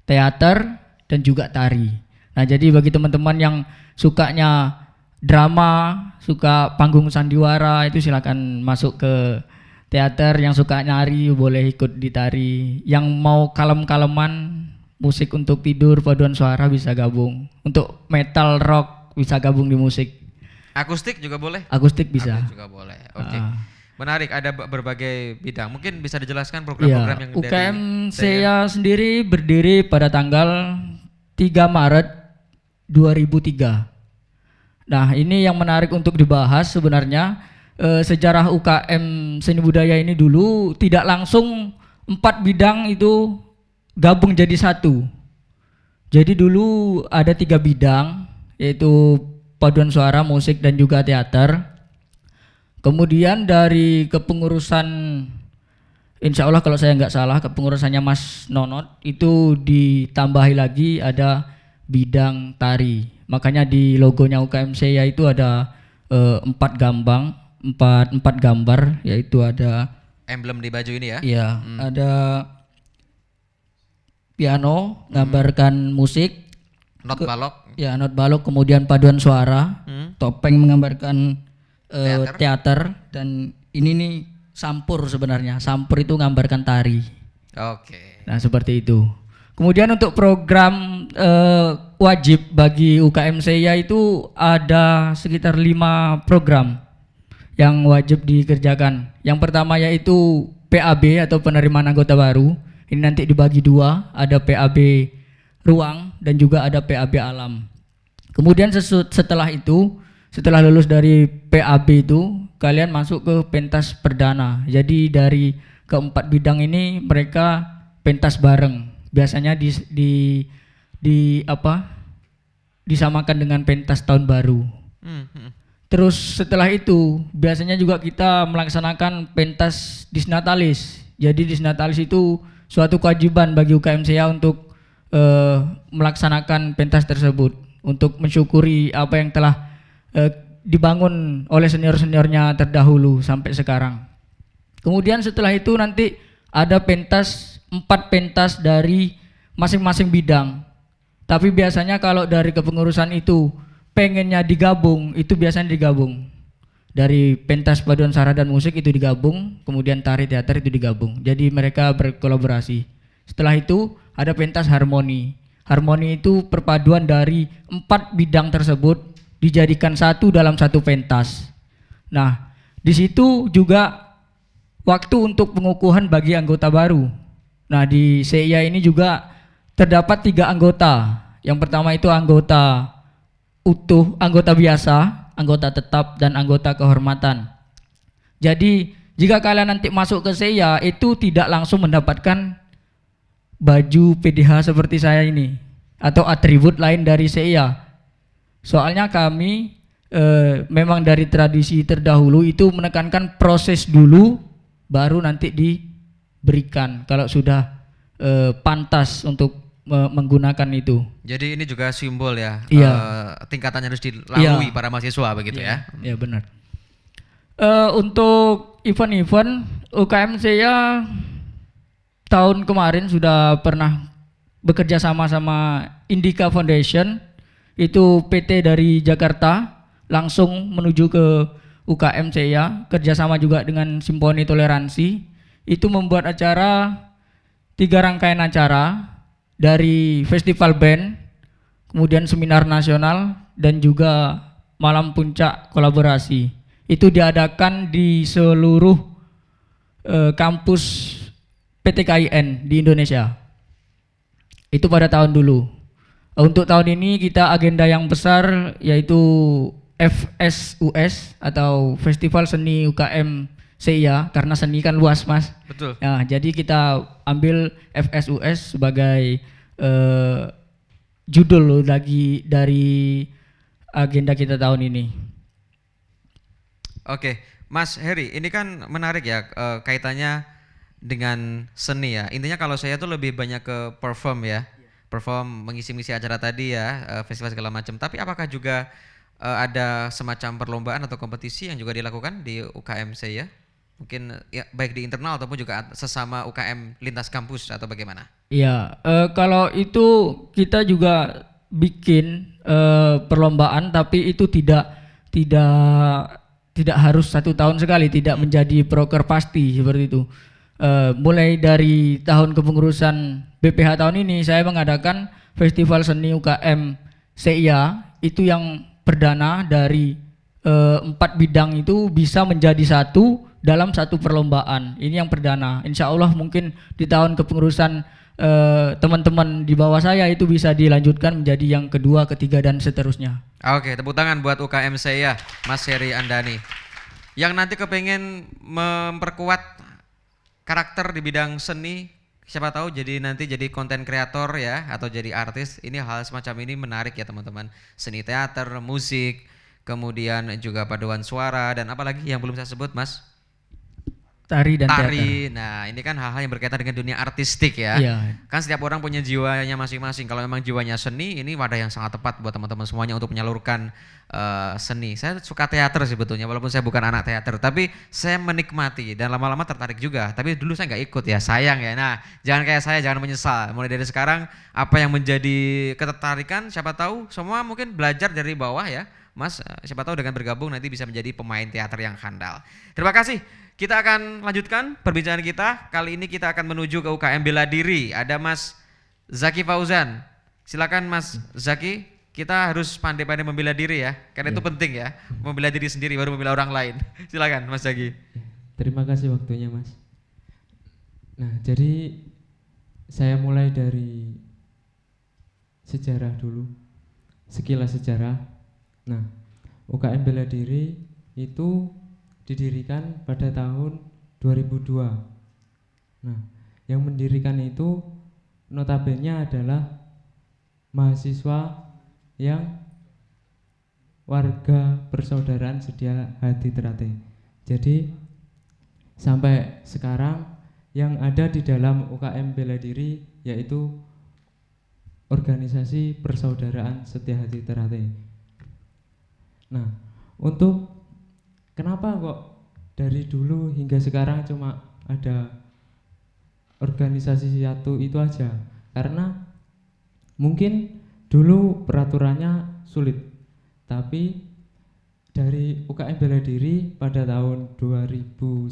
teater, dan juga tari. Nah, jadi bagi teman-teman yang sukanya drama, suka panggung sandiwara, itu silakan masuk ke teater. Yang suka nyari boleh ikut di tari. Yang mau kalem-kaleman, musik untuk tidur, paduan suara bisa gabung. Untuk metal, rock bisa gabung di musik. Akustik juga boleh? Akustik bisa. Akustik juga boleh. Oke. Menarik, ada berbagai bidang. Mungkin bisa dijelaskan Ya, program-program yang UKM dari saya sendiri berdiri pada tanggal 3 Maret 2003. Nah, ini yang menarik untuk dibahas sebenarnya. Sejarah UKM seni budaya ini dulu tidak langsung 4 bidang itu gabung jadi satu. Jadi dulu ada 3 bidang, yaitu paduan suara, musik, dan juga teater. Kemudian dari kepengurusan, insya Allah kalau saya nggak salah, kepengurusannya Mas Nonot itu ditambahi lagi ada bidang tari. Makanya di logonya UKM saya itu ada 4 gambar, yaitu ada emblem di baju ini ya? ya ada piano, gambarkan musik, Not balok. ya not balok, kemudian paduan suara, topeng menggambarkan teater, dan ini nih sampur sebenarnya. Sampur itu menggambarkan tari. Oke. Nah, seperti itu. Kemudian untuk program wajib bagi UKM saya itu ada sekitar 5 program yang wajib dikerjakan. Yang pertama yaitu PAB atau penerimaan anggota baru. Ini nanti dibagi 2, ada PAB ruang dan juga ada PAB alam. Kemudian setelah itu, setelah lulus dari PAB itu, kalian masuk ke pentas perdana. Jadi dari keempat bidang ini mereka pentas bareng. Biasanya disamakan dengan pentas tahun baru. Terus setelah itu biasanya juga kita melaksanakan pentas disnatalis. Jadi disnatalis itu suatu kewajiban bagi UKM saya untuk melaksanakan pentas tersebut untuk mensyukuri apa yang telah dibangun oleh senior-seniornya terdahulu sampai sekarang. Kemudian setelah itu nanti ada 4 pentas dari masing-masing bidang. Tapi biasanya kalau dari kepengurusan itu pengennya digabung, itu biasanya digabung. Dari pentas paduan suara dan musik itu digabung, kemudian tari teater itu digabung. Jadi mereka berkolaborasi. Setelah itu ada pentas harmoni. Harmoni itu perpaduan dari 4 bidang tersebut dijadikan satu dalam satu pentas. Nah, di situ juga waktu untuk pengukuhan bagi anggota baru. Nah, di SEIA ini juga terdapat 3 anggota. Yang pertama itu anggota utuh, anggota biasa, anggota tetap, dan anggota kehormatan. Jadi jika kalian nanti masuk ke SEIA itu tidak langsung mendapatkan baju PDH seperti saya ini atau atribut lain dari SEIA. Soalnya kami memang dari tradisi terdahulu itu menekankan proses dulu baru nanti diberikan kalau sudah pantas untuk menggunakan itu. Jadi ini juga simbol ya, Iya. tingkatan yang harus dilalui Iya. para mahasiswa begitu ya. Ya benar. Untuk event-event UKM saya tahun kemarin sudah pernah bekerja sama Indica Foundation, itu PT dari Jakarta langsung menuju ke UKM saya, kerjasama juga dengan Simponi Toleransi, itu membuat acara 3 rangkaian acara dari festival band, kemudian seminar nasional dan juga malam puncak kolaborasi. Itu diadakan di seluruh kampus PTKIN di Indonesia. Itu pada tahun dulu. Untuk tahun ini kita agenda yang besar yaitu FSUS atau Festival Seni UKM CIA, karena seni kan luas Mas. Betul. Nah, jadi kita ambil FSUS sebagai judul lagi dari agenda kita tahun ini. Oke, Mas Heri, ini kan menarik ya kaitannya dengan seni ya. Intinya kalau saya tuh lebih banyak ke perform ya, perform mengisi-ngisi acara tadi ya, festival segala macam. Tapi apakah juga ada semacam perlombaan atau kompetisi yang juga dilakukan di UKM saya? Mungkin ya, baik di internal ataupun juga sesama UKM lintas kampus atau bagaimana? Iya, kalau itu kita juga bikin perlombaan, tapi itu tidak harus 1 tahun sekali, tidak menjadi proker pasti seperti itu. Mulai dari tahun kepengurusan BPH tahun ini saya mengadakan Festival Seni UKM CIA, itu yang perdana dari 4 bidang itu bisa menjadi satu dalam satu perlombaan. Ini yang perdana. Insya Allah mungkin di tahun kepengurusan teman-teman di bawah saya itu bisa dilanjutkan menjadi yang kedua, ketiga dan seterusnya. Oke, tepuk tangan buat UKM saya, Mas Heri Andani. Yang nanti kepengen memperkuat karakter di bidang seni, siapa tahu nanti jadi konten kreator ya, atau jadi artis. Ini hal semacam ini menarik ya teman-teman. Seni teater, musik, kemudian juga paduan suara, dan apalagi yang belum saya sebut Mas? Tari dan teater. Tari. Nah, ini kan hal-hal yang berkaitan dengan dunia artistik ya. Iya. Kan setiap orang punya jiwanya masing-masing. Kalau memang jiwanya seni, ini wadah yang sangat tepat buat teman-teman semuanya untuk menyalurkan seni. Saya suka teater sebetulnya, walaupun saya bukan anak teater, tapi saya menikmati dan lama-lama tertarik juga. Tapi dulu saya nggak ikut ya, sayang ya. Nah, jangan kayak saya, jangan menyesal. Mulai dari sekarang, apa yang menjadi ketertarikan, siapa tahu semua mungkin belajar dari bawah ya. Mas, siapa tahu dengan bergabung nanti bisa menjadi pemain teater yang handal. Terima kasih. Kita akan lanjutkan perbincangan kita. Kali ini kita akan menuju ke UKM Bela Diri. Ada Mas Zaki Fauzan. Silakan Mas Zaki, kita harus pandai-pandai membela diri ya. Karena itu penting ya. Membela diri sendiri baru membela orang lain. Silakan Mas Zaki. Terima kasih waktunya Mas. Nah, jadi saya mulai dari sejarah dulu. Sekilas sejarah. Nah, UKM Bela Diri itu didirikan pada tahun 2002. Nah, yang mendirikan itu notabene adalah mahasiswa yang warga persaudaraan Sedia Hati Ternate. Jadi sampai sekarang yang ada di dalam UKM Bela Diri yaitu organisasi persaudaraan Sedia Hati Ternate. Nah, untuk kenapa kok dari dulu hingga sekarang cuma ada organisasi satu itu aja? Karena mungkin dulu peraturannya sulit, tapi dari UKM Bela Diri pada tahun 2019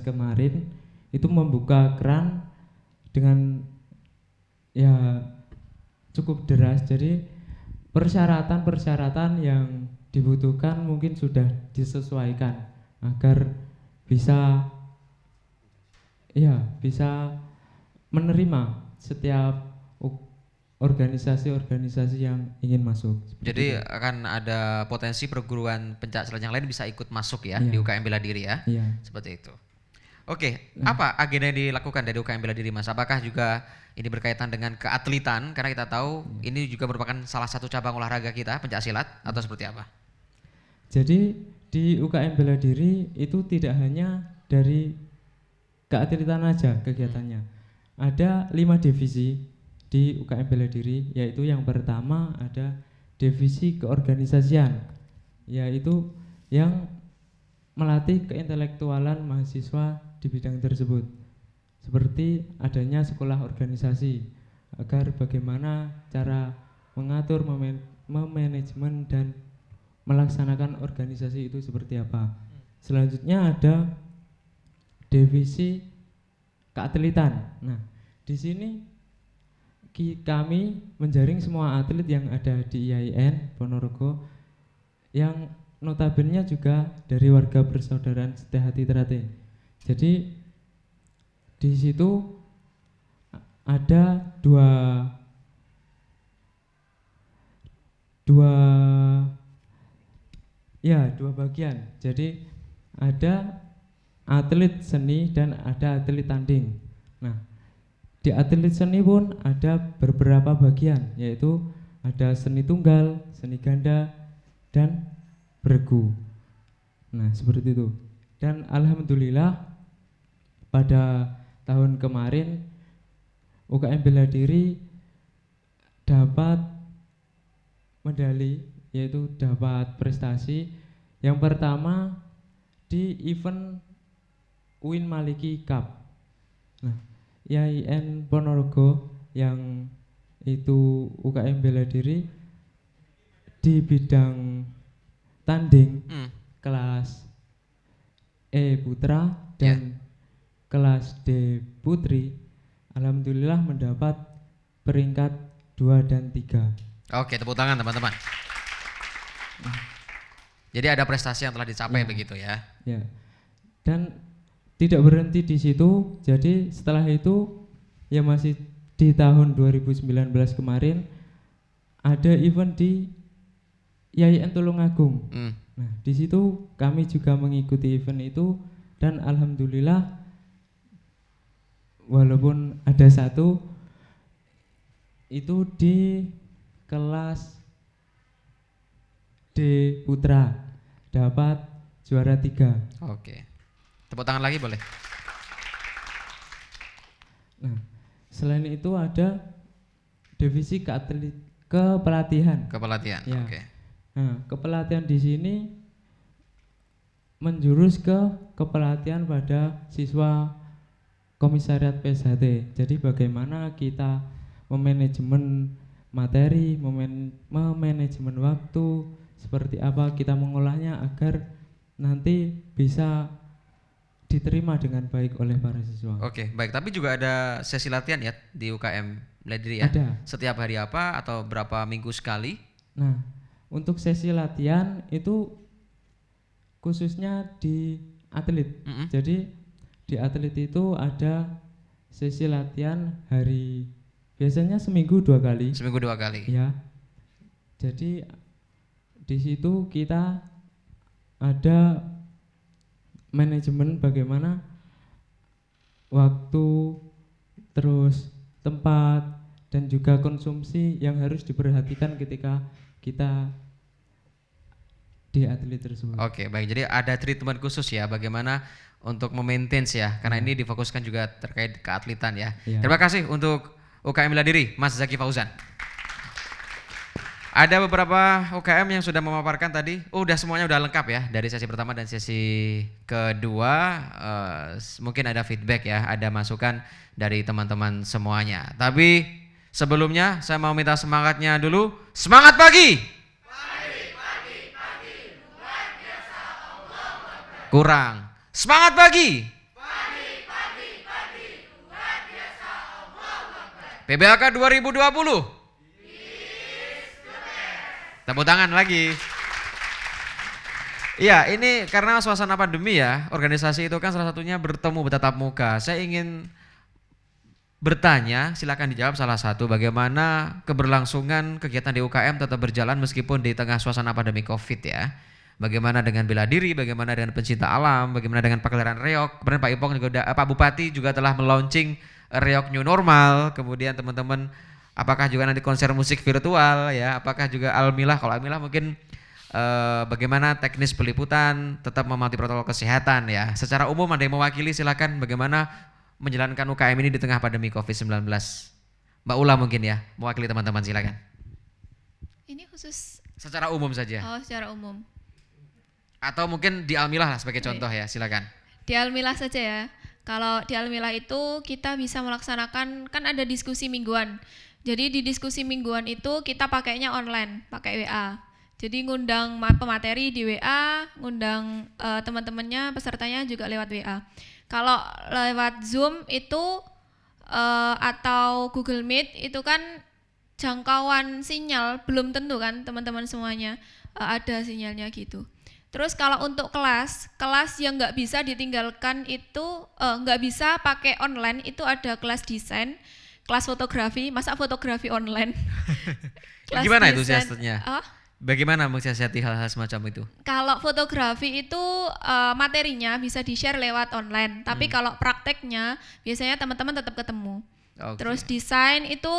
kemarin itu membuka keran dengan ya cukup deras. Jadi persyaratan-persyaratan yang dibutuhkan mungkin sudah disesuaikan agar bisa menerima setiap organisasi-organisasi yang ingin masuk. Jadi akan ada potensi perguruan pencaksilat yang lain bisa ikut masuk ya Iya. di UKM Bela Diri ya. Iya. Seperti itu. Oke, apa agenda yang dilakukan dari UKM Bela Diri Mas? Apakah juga ini berkaitan dengan keatletan? Karena kita tahu ini juga merupakan salah satu cabang olahraga kita, pencaksilat, atau seperti apa? Jadi di UKM Bela Diri itu tidak hanya dari keatletan aja kegiatannya. Ada 5 divisi di UKM Bela Diri, yaitu yang pertama ada divisi keorganisasian, yaitu yang melatih keintelektualan mahasiswa di bidang tersebut. Seperti adanya sekolah organisasi, agar bagaimana cara mengatur, memanajemen dan melaksanakan organisasi itu seperti apa. Selanjutnya ada divisi keatletan. Nah, di sini kami menjaring semua atlet yang ada di IAIN Ponorogo yang notabene juga dari warga persaudaraan Setiahati Ternate. Jadi di situ ada dua bagian. Jadi ada atlet seni dan ada atlet tanding. Nah, di atlet seni pun ada beberapa bagian, yaitu ada seni tunggal, seni ganda, dan bergu. Nah, seperti itu. Dan alhamdulillah pada tahun kemarin UKM Bela Diri dapat medali, yaitu dapat prestasi. Yang pertama di event Uin Maliki Cup. Nah, IAIN Ponorogo yang itu UKM Bela Diri di bidang tanding kelas E Putra dan kelas D Putri, alhamdulillah mendapat peringkat 2 dan 3. Oke, tepuk tangan teman-teman. Jadi ada prestasi yang telah dicapai begitu ya. Ya. Dan tidak berhenti di situ. Jadi setelah itu ya masih di tahun 2019 kemarin ada event di IAIN Tulungagung. Nah, di situ kami juga mengikuti event itu dan alhamdulillah walaupun ada satu itu di kelas D Putra dapat juara 3. Oke. Tepuk tangan lagi boleh? Nah, selain itu ada divisi kepelatihan. Kepelatihan. Ya. Oke. Nah, kepelatihan di sini menjurus ke kepelatihan pada siswa Komisariat PSHT. Jadi bagaimana kita memanajemen materi, memanajemen waktu, seperti apa kita mengolahnya agar nanti bisa diterima dengan baik oleh para siswa. Oke, baik. Tapi juga ada sesi latihan ya di UKM Bela Diri ya? Ada. Setiap hari apa atau berapa minggu sekali? Nah, untuk sesi latihan itu khususnya di atlet. Jadi di atlet itu ada sesi latihan hari biasanya seminggu 2 kali. Seminggu 2 kali. Ya. Jadi di situ kita ada manajemen bagaimana waktu, terus tempat dan juga konsumsi yang harus diperhatikan ketika kita di atlet tersebut. Oke, baik. Jadi ada treatment khusus ya bagaimana untuk memaintain ya, karena ini difokuskan juga terkait keatletan ya. Terima kasih untuk UKM Bela Diri, Mas Zaki Fauzan. Ada beberapa UKM yang sudah memaparkan tadi. Udah semuanya udah lengkap ya dari sesi pertama dan sesi kedua. Mungkin ada feedback ya, ada masukan dari teman-teman semuanya. Tapi sebelumnya saya mau minta semangatnya dulu. Semangat pagi! Pagi, luar biasa, Allahu Akbar. Kurang. Semangat pagi! Pagi, luar biasa, Allahu Akbar. PBLK 2020. Tepuk tangan lagi. Iya, ini karena suasana pandemi ya, organisasi itu kan salah satunya bertemu bertatap muka. Saya ingin bertanya, silakan dijawab salah satu, bagaimana keberlangsungan kegiatan di UKM tetap berjalan meskipun di tengah suasana pandemi Covid ya. Bagaimana dengan Bela Diri, bagaimana dengan pencinta alam, bagaimana dengan Pagelaran Reog. Kemudian Pak Ipong juga Pak Bupati juga telah melaunching Reog New Normal. Kemudian teman-teman, apakah juga nanti konser musik virtual ya? Apakah juga Almilah? Kalau Almilah mungkin bagaimana teknis peliputan, tetap mematuhi protokol kesehatan ya. Secara umum ada yang mewakili, silakan bagaimana menjalankan UKM ini di tengah pandemi COVID-19. Mbak Ula mungkin ya, mewakili teman-teman, silakan. Ini khusus Secara umum saja. secara umum. Atau mungkin di Almilah lah sebagai contoh ya, silakan. Di Almilah saja ya. Kalau di Almilah itu kita bisa melaksanakan, kan ada diskusi mingguan. Jadi di diskusi mingguan itu kita pakainya online, pakai WA. Jadi ngundang pemateri di WA, ngundang teman-temannya, pesertanya juga lewat WA. Kalau lewat Zoom itu atau Google Meet itu kan jangkauan sinyal belum tentu kan teman-teman semuanya ada sinyalnya gitu. Terus kalau untuk kelas yang nggak bisa ditinggalkan itu nggak bisa pakai online, itu ada kelas desain, kelas fotografi. Masa fotografi online? Gimana itu siasatnya? Bagaimana mensiasati hal-hal semacam itu? Kalau fotografi itu materinya bisa di-share lewat online, tapi kalau prakteknya biasanya teman-teman tetap ketemu. Okay. Terus desain itu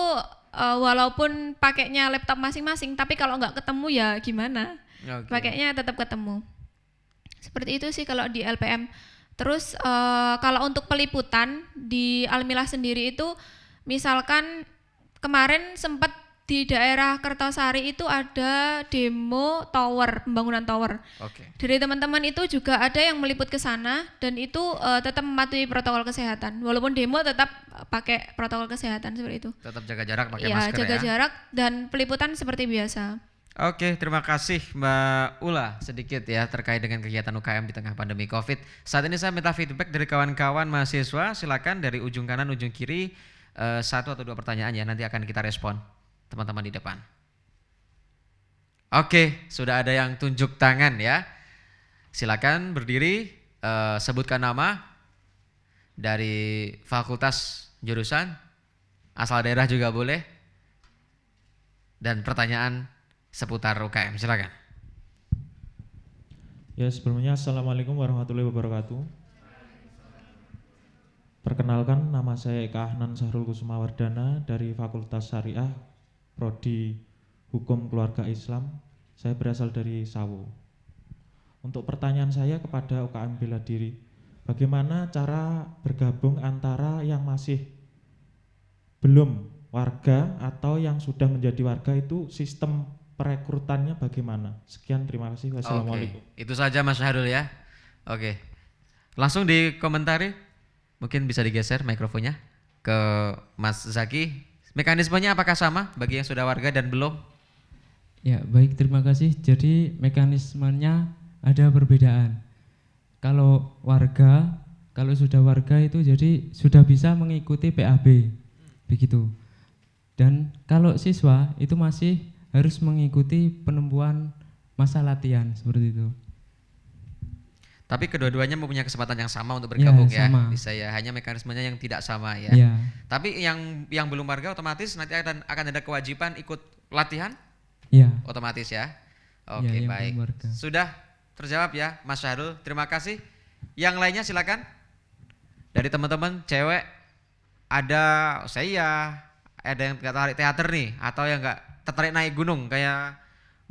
walaupun pakainya laptop masing-masing, tapi kalau nggak ketemu ya gimana? Okay. Pakainya tetap ketemu. Seperti itu sih kalau di LPM. Terus kalau untuk peliputan di Almilah sendiri itu, misalkan kemarin sempat di daerah Kertosari itu ada demo tower, pembangunan tower. Oke. Dari teman-teman itu juga ada yang meliput ke sana dan itu tetap mematuhi protokol kesehatan. Walaupun demo tetap pakai protokol kesehatan seperti itu. Tetap jaga jarak, pakai Iya, masker jaga ya. jarak dan peliputan seperti biasa. Oke, terima kasih Mbak Ula sedikit ya terkait dengan kegiatan UKM di tengah pandemi COVID. Saat ini saya minta feedback dari kawan-kawan mahasiswa, silakan dari ujung kanan, ujung kiri, 1 atau 2 pertanyaan ya, nanti akan kita respon teman-teman di depan. Oke, sudah ada yang tunjuk tangan ya. Silakan berdiri, sebutkan nama dari fakultas, jurusan, asal daerah juga boleh, dan pertanyaan seputar UKM, silakan. Ya, sebelumnya Assalamualaikum warahmatullahi wabarakatuh. Perkenalkan, nama saya Eka Ahnan Sahrul Kusumawardana dari Fakultas Syariah, Prodi Hukum Keluarga Islam. Saya berasal dari Sawo. Untuk pertanyaan saya kepada UKM Bela Diri, bagaimana cara bergabung antara yang masih belum warga atau yang sudah menjadi warga, itu sistem perekrutannya bagaimana? Sekian, terima kasih. Wassalamualaikum. Oke, itu saja Mas Syahrul ya. Oke, langsung dikomentari, mungkin bisa digeser mikrofonnya ke Mas Zaki. Mekanismenya apakah sama bagi yang sudah warga dan belum? Ya, baik, terima kasih. Jadi mekanismenya ada perbedaan. Kalau sudah warga itu jadi sudah bisa mengikuti PAB, begitu. Dan kalau siswa itu masih harus mengikuti penempuan masa latihan, seperti itu. Tapi kedua-duanya mempunyai kesempatan yang sama untuk bergabung ya, sama. bisa ya, hanya mekanismenya yang tidak sama ya. Ya, Tapi yang belum warga otomatis nanti akan ada kewajiban ikut latihan, ya. otomatis ya. Ya, Oke, yang baik. belum warga. Sudah terjawab ya Mas Syahrul, terima kasih. Yang lainnya silakan. Dari teman-teman cewek, ada ada yang tertarik teater nih, atau yang enggak tertarik naik gunung kayak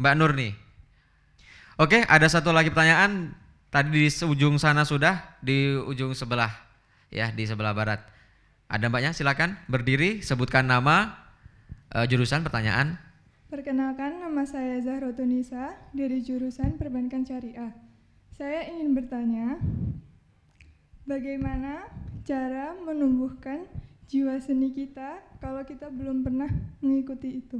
Mbak Nur nih. Oke, ada satu lagi pertanyaan. Tadi di ujung sana sudah, di ujung sebelah ya, di sebelah barat. Ada mbaknya, silakan berdiri, sebutkan nama, jurusan, pertanyaan. Perkenalkan, nama saya Zahrotunisa dari jurusan Perbankan Syariah. Saya ingin bertanya, bagaimana cara menumbuhkan jiwa seni kita kalau kita belum pernah mengikuti itu?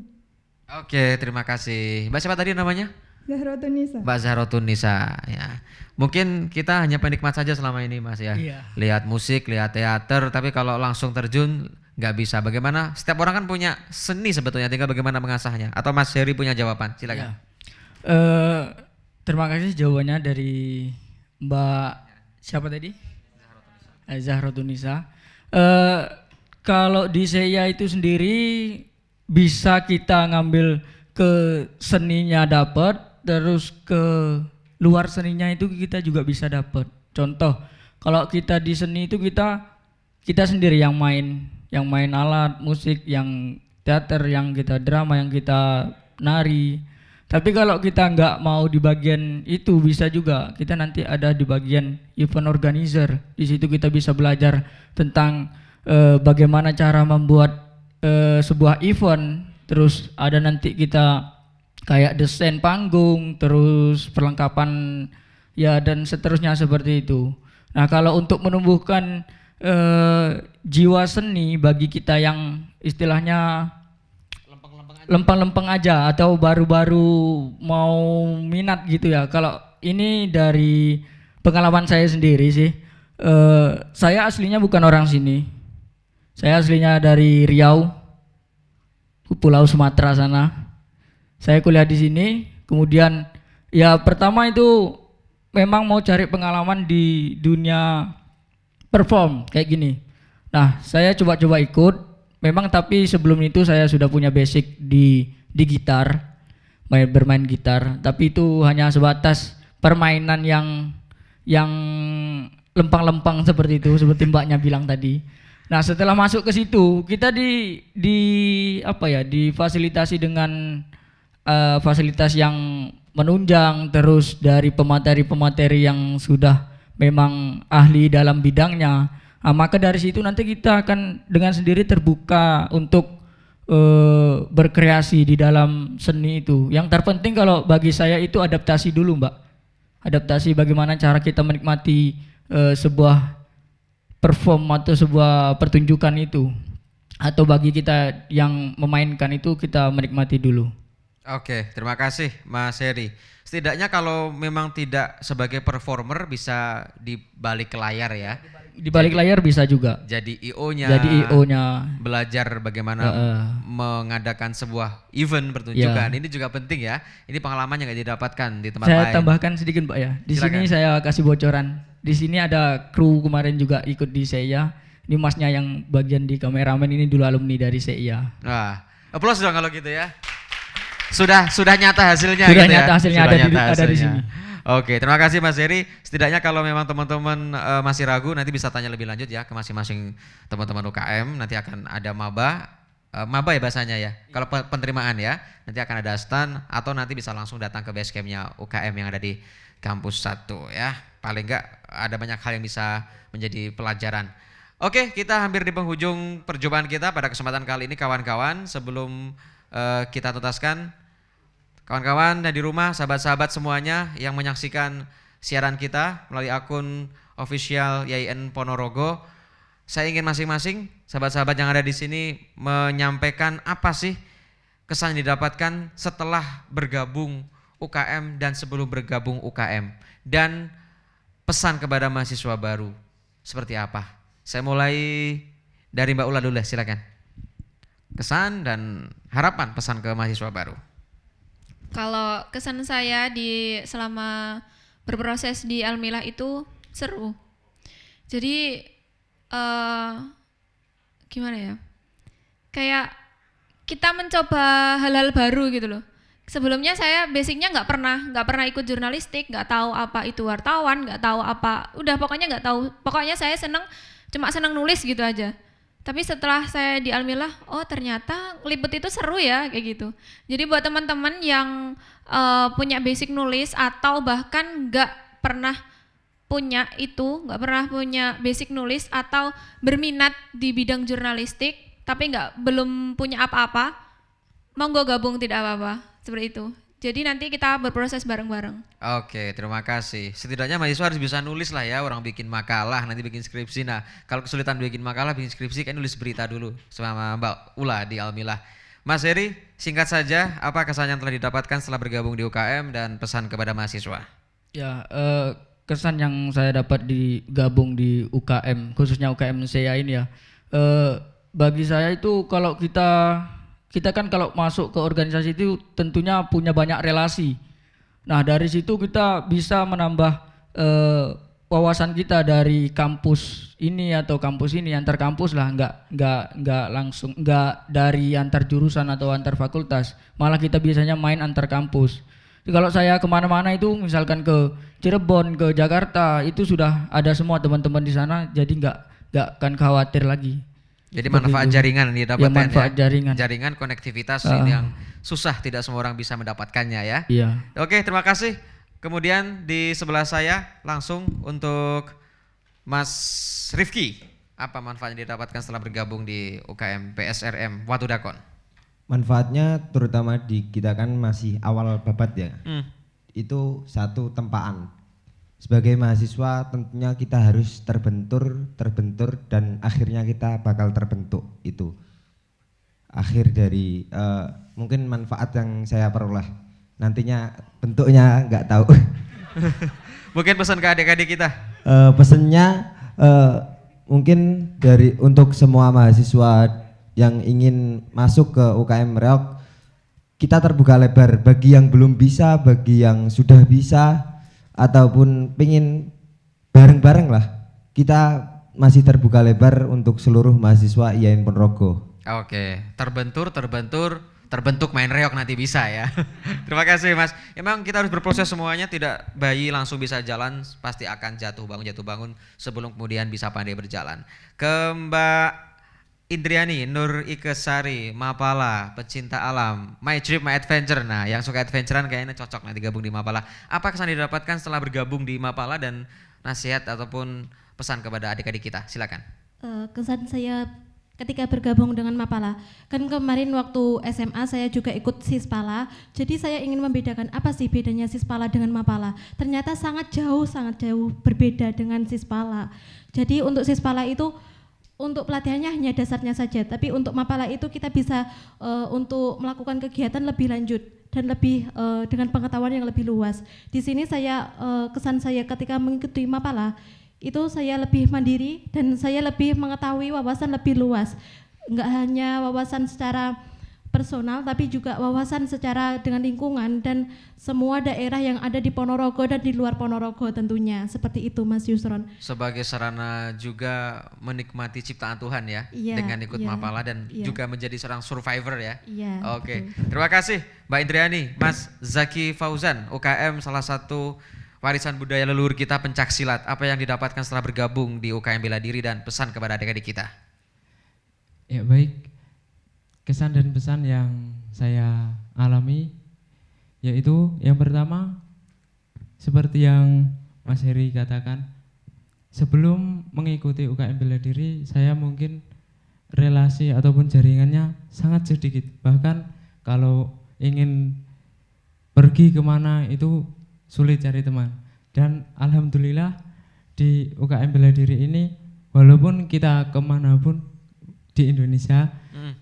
Oke, terima kasih. Mbak siapa tadi namanya? Zahrotunisa. Mbak Zahrotunisa ya. Mungkin kita hanya penikmat saja selama ini Mas ya. Iya. Lihat musik, lihat teater, tapi kalau langsung terjun nggak bisa. Bagaimana? Setiap orang kan punya seni sebetulnya, tinggal bagaimana mengasahnya. Atau Mas Heri punya jawaban? Silakan. Terima kasih jawabannya dari Mbak siapa tadi? Zahrotunisa. Kalau di saya itu sendiri bisa kita ngambil ke seninya dapat, terus ke luar seninya itu kita juga bisa dapat. Contoh, kalau kita di seni itu kita sendiri yang main alat musik, yang teater, yang kita drama, yang kita nari. Tapi kalau kita nggak mau di bagian itu bisa juga kita nanti ada di bagian event organizer. Di situ kita bisa belajar tentang bagaimana cara membuat sebuah event. Terus ada nanti kita kayak desain panggung, terus perlengkapan ya dan seterusnya seperti itu. Nah kalau untuk menumbuhkan jiwa seni bagi kita yang istilahnya lempeng-lempeng aja atau baru-baru mau minat gitu ya. Kalau ini dari pengalaman saya sendiri sih, saya aslinya bukan orang sini. Saya aslinya dari Riau, Pulau Sumatera sana. Saya kuliah di sini, kemudian ya pertama itu memang mau cari pengalaman di dunia perform kayak gini. Nah, saya coba-coba ikut. Memang tapi sebelum itu saya sudah punya basic di gitar, bermain gitar, tapi itu hanya sebatas permainan yang lempang-lempang seperti itu, seperti mbaknya bilang tadi. Nah, setelah masuk ke situ, kita difasilitasi dengan fasilitas yang menunjang, terus dari pemateri-pemateri yang sudah memang ahli dalam bidangnya. Nah, maka dari situ nanti kita akan dengan sendiri terbuka untuk berkreasi di dalam seni itu. Yang terpenting kalau bagi saya itu adaptasi dulu, Mbak. Adaptasi bagaimana cara kita menikmati sebuah perform atau sebuah pertunjukan itu. Atau bagi kita yang memainkan itu kita menikmati dulu. Oke, terima kasih Mas Heri. Setidaknya kalau memang tidak sebagai performer bisa di balik layar ya. Di balik layar bisa juga. Jadi IO-nya. Jadi IO-nya. Belajar bagaimana mengadakan sebuah event pertunjukan. Ini juga penting ya. Ini pengalaman yang nggak didapatkan di tempat lain. Saya tambahkan sedikit Mbak ya. Di Silakan. sini saya kasih bocoran. Di sini ada kru kemarin juga ikut di SEIA. Ini masnya yang bagian di kameramen ini dulu alumni dari SEIA. Wah, aplaus dong kalau gitu ya. Sudah nyata hasilnya. Sudah gitu nyata ya? hasilnya Sudah ada nyata di sini. Oke, terima kasih Mas Heri. Setidaknya kalau memang teman-teman masih ragu, nanti bisa tanya lebih lanjut ya ke masing-masing teman-teman UKM. Nanti akan ada maba ya bahasanya ya. Kalau penerimaan ya, nanti akan ada stand atau nanti bisa langsung datang ke base campnya UKM yang ada di kampus 1 ya. Paling enggak ada banyak hal yang bisa menjadi pelajaran. Oke, kita hampir di penghujung perjumpaan kita pada kesempatan kali ini kawan-kawan. Sebelum kita tuntaskan, kawan-kawan dan di rumah, sahabat-sahabat semuanya yang menyaksikan siaran kita melalui akun official YIN Ponorogo, saya ingin masing-masing sahabat-sahabat yang ada di sini menyampaikan apa sih kesan yang didapatkan setelah bergabung UKM dan sebelum bergabung UKM, dan pesan kepada mahasiswa baru seperti apa. Saya mulai dari Mbak Ula dulu, silakan. Kesan dan harapan pesan ke mahasiswa baru. Kalau kesan saya selama berproses di Almilah itu seru. Jadi gimana ya? Kayak kita mencoba hal-hal baru gitu loh. Sebelumnya saya basicnya nggak pernah ikut jurnalistik, nggak tahu apa itu wartawan, nggak tahu apa, udah pokoknya nggak tahu. Pokoknya saya cuma senang nulis gitu aja. Tapi setelah saya di Almilah, oh ternyata ngeliput itu seru ya kayak gitu. Jadi buat teman-teman yang punya basic nulis atau bahkan nggak pernah punya basic nulis atau berminat di bidang jurnalistik tapi belum punya apa-apa, monggo gabung, tidak apa-apa, seperti itu. Jadi nanti kita berproses bareng-bareng. Oke, terima kasih. Setidaknya mahasiswa harus bisa nulis lah ya, orang bikin makalah, nanti bikin skripsi. Nah, kalau kesulitan bikin makalah, bikin skripsi, kan nulis berita dulu sama Mbak Ula di Almilah. Mas Heri, singkat saja, apa kesan yang telah didapatkan setelah bergabung di UKM dan pesan kepada mahasiswa? Ya, kesan yang saya dapat digabung di UKM, khususnya UKM SEIA ini ya, bagi saya itu kalau kita kan kalau masuk ke organisasi itu tentunya punya banyak relasi. Nah dari situ kita bisa menambah wawasan kita dari kampus ini atau kampus ini, antar kampus lah, nggak dari antar jurusan atau antar fakultas. Malah kita biasanya main antar kampus. Jadi kalau saya kemana-mana itu misalkan ke Cirebon, ke Jakarta, itu sudah ada semua teman-teman di sana, jadi nggak akan khawatir lagi. Jadi manfaat Begitu. jaringan yang didapatkan Ya, manfaat ya. jaringan. Jaringan konektivitas ini yang susah, tidak semua orang bisa mendapatkannya ya. Iya. Oke, terima kasih. Kemudian di sebelah saya langsung untuk Mas Rifki. Apa manfaat yang didapatkan setelah bergabung di UKM PSRM Watu Dakon? Manfaatnya terutama di kita kan masih awal babat ya. Itu satu tempaan. Sebagai mahasiswa tentunya kita harus terbentur dan akhirnya kita bakal terbentuk itu. Akhir dari mungkin manfaat yang saya peroleh. Nantinya bentuknya nggak tahu. Mungkin pesan ke adik-adik kita. Pesannya mungkin untuk semua mahasiswa yang ingin masuk ke UKM Reok, kita terbuka lebar bagi yang belum bisa, bagi yang sudah bisa, ataupun pingin bareng-bareng lah. Kita masih terbuka lebar untuk seluruh mahasiswa IAIN Ponorogo. Oke, terbentuk main reok nanti bisa ya. Terima kasih Mas. Emang kita harus berproses semuanya, tidak bayi langsung bisa jalan, pasti akan jatuh bangun sebelum kemudian bisa pandai berjalan. Ke Mbak Indriani Nur Ikesari, Mapala, pecinta alam, My Trip My Adventure. Nah, yang suka adventurean kayaknya cocok nanti gabung di Mapala. Apa kesan yang didapatkan setelah bergabung di Mapala dan nasihat ataupun pesan kepada adik-adik kita? Silakan. Kesan saya ketika bergabung dengan Mapala, kan kemarin waktu SMA saya juga ikut Sispala, jadi saya ingin membedakan apa sih bedanya Sispala dengan Mapala. Ternyata sangat jauh berbeda dengan Sispala. Jadi untuk Sispala itu untuk pelatihannya hanya dasarnya saja, tapi untuk Mapala itu kita bisa untuk melakukan kegiatan lebih lanjut dan lebih dengan pengetahuan yang lebih luas. Di sini kesan saya ketika mengikuti Mapala itu saya lebih mandiri dan saya lebih mengetahui wawasan lebih luas. Enggak hanya wawasan secara personal tapi juga wawasan secara dengan lingkungan dan semua daerah yang ada di Ponorogo dan di luar Ponorogo tentunya. Seperti itu Mas Yusron. Sebagai sarana juga menikmati ciptaan Tuhan ya, Iya, dengan ikut iya, Mapala dan iya. juga menjadi seorang survivor ya. Iya. Oke, Betul. terima kasih Mbak Indriani. Mas Zaki Fauzan, UKM salah satu warisan budaya leluhur kita pencak silat. Apa yang didapatkan setelah bergabung di UKM Bela Diri dan pesan kepada adik-adik kita? Ya baik, kesan dan pesan yang saya alami yaitu yang pertama seperti yang Mas Heri katakan, sebelum mengikuti UKM Bela Diri saya mungkin relasi ataupun jaringannya sangat sedikit, bahkan kalau ingin pergi kemana itu sulit cari teman. Dan alhamdulillah di UKM Bela Diri ini walaupun kita kemanapun di Indonesia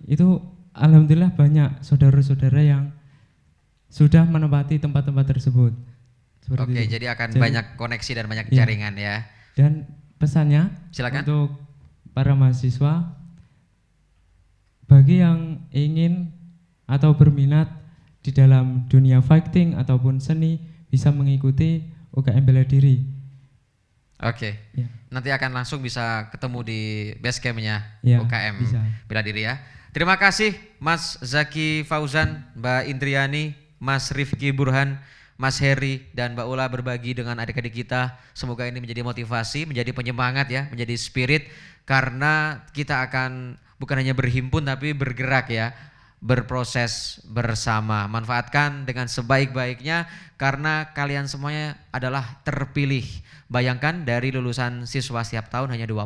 itu alhamdulillah banyak saudara-saudara yang sudah menempati tempat-tempat tersebut. Seperti Oke, itu. jadi akan banyak koneksi dan banyak Iya. jaringan ya. Dan pesannya Silakan. untuk para mahasiswa, bagi yang ingin atau berminat di dalam dunia fighting ataupun seni bisa mengikuti UKM Bela Diri. Oke, Ya. nanti akan langsung bisa ketemu di base camp-nya Ya, UKM bisa. Bela Diri ya. Terima kasih Mas Zaki Fauzan, Mbak Indriani, Mas Rifki Burhan, Mas Heri dan Mbak Ula berbagi dengan adik-adik kita. Semoga ini menjadi motivasi, menjadi penyemangat ya, menjadi spirit, karena kita akan bukan hanya berhimpun tapi bergerak ya, berproses bersama. Manfaatkan dengan sebaik-baiknya karena kalian semuanya adalah terpilih. Bayangkan dari lulusan siswa setiap tahun hanya 2%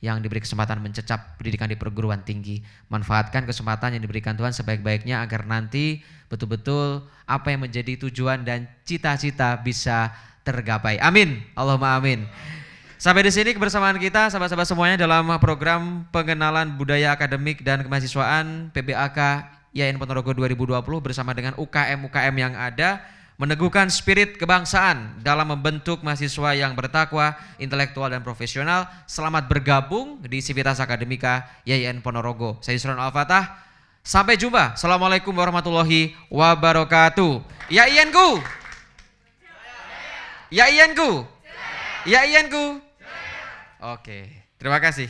yang diberi kesempatan mencecap pendidikan di perguruan tinggi. Manfaatkan kesempatan yang diberikan Tuhan sebaik-baiknya agar nanti betul-betul apa yang menjadi tujuan dan cita-cita bisa tergapai. Amin. Allahumma amin. Sampai di sini kebersamaan kita sahabat-sahabat semuanya dalam program pengenalan budaya akademik dan kemahasiswaan PBAK IAIN Ponorogo 2020 bersama dengan UKM-UKM yang ada, meneguhkan spirit kebangsaan dalam membentuk mahasiswa yang bertakwa, intelektual dan profesional. Selamat bergabung di Sivitas Akademika IAIN Ponorogo. Saya Yusron Al-Fatah. Sampai jumpa. Assalamualaikum warahmatullahi wabarakatuh. Ya IAIN-ku. Ya IAIN-ku. Ya IAIN-ku. Oke, terima kasih.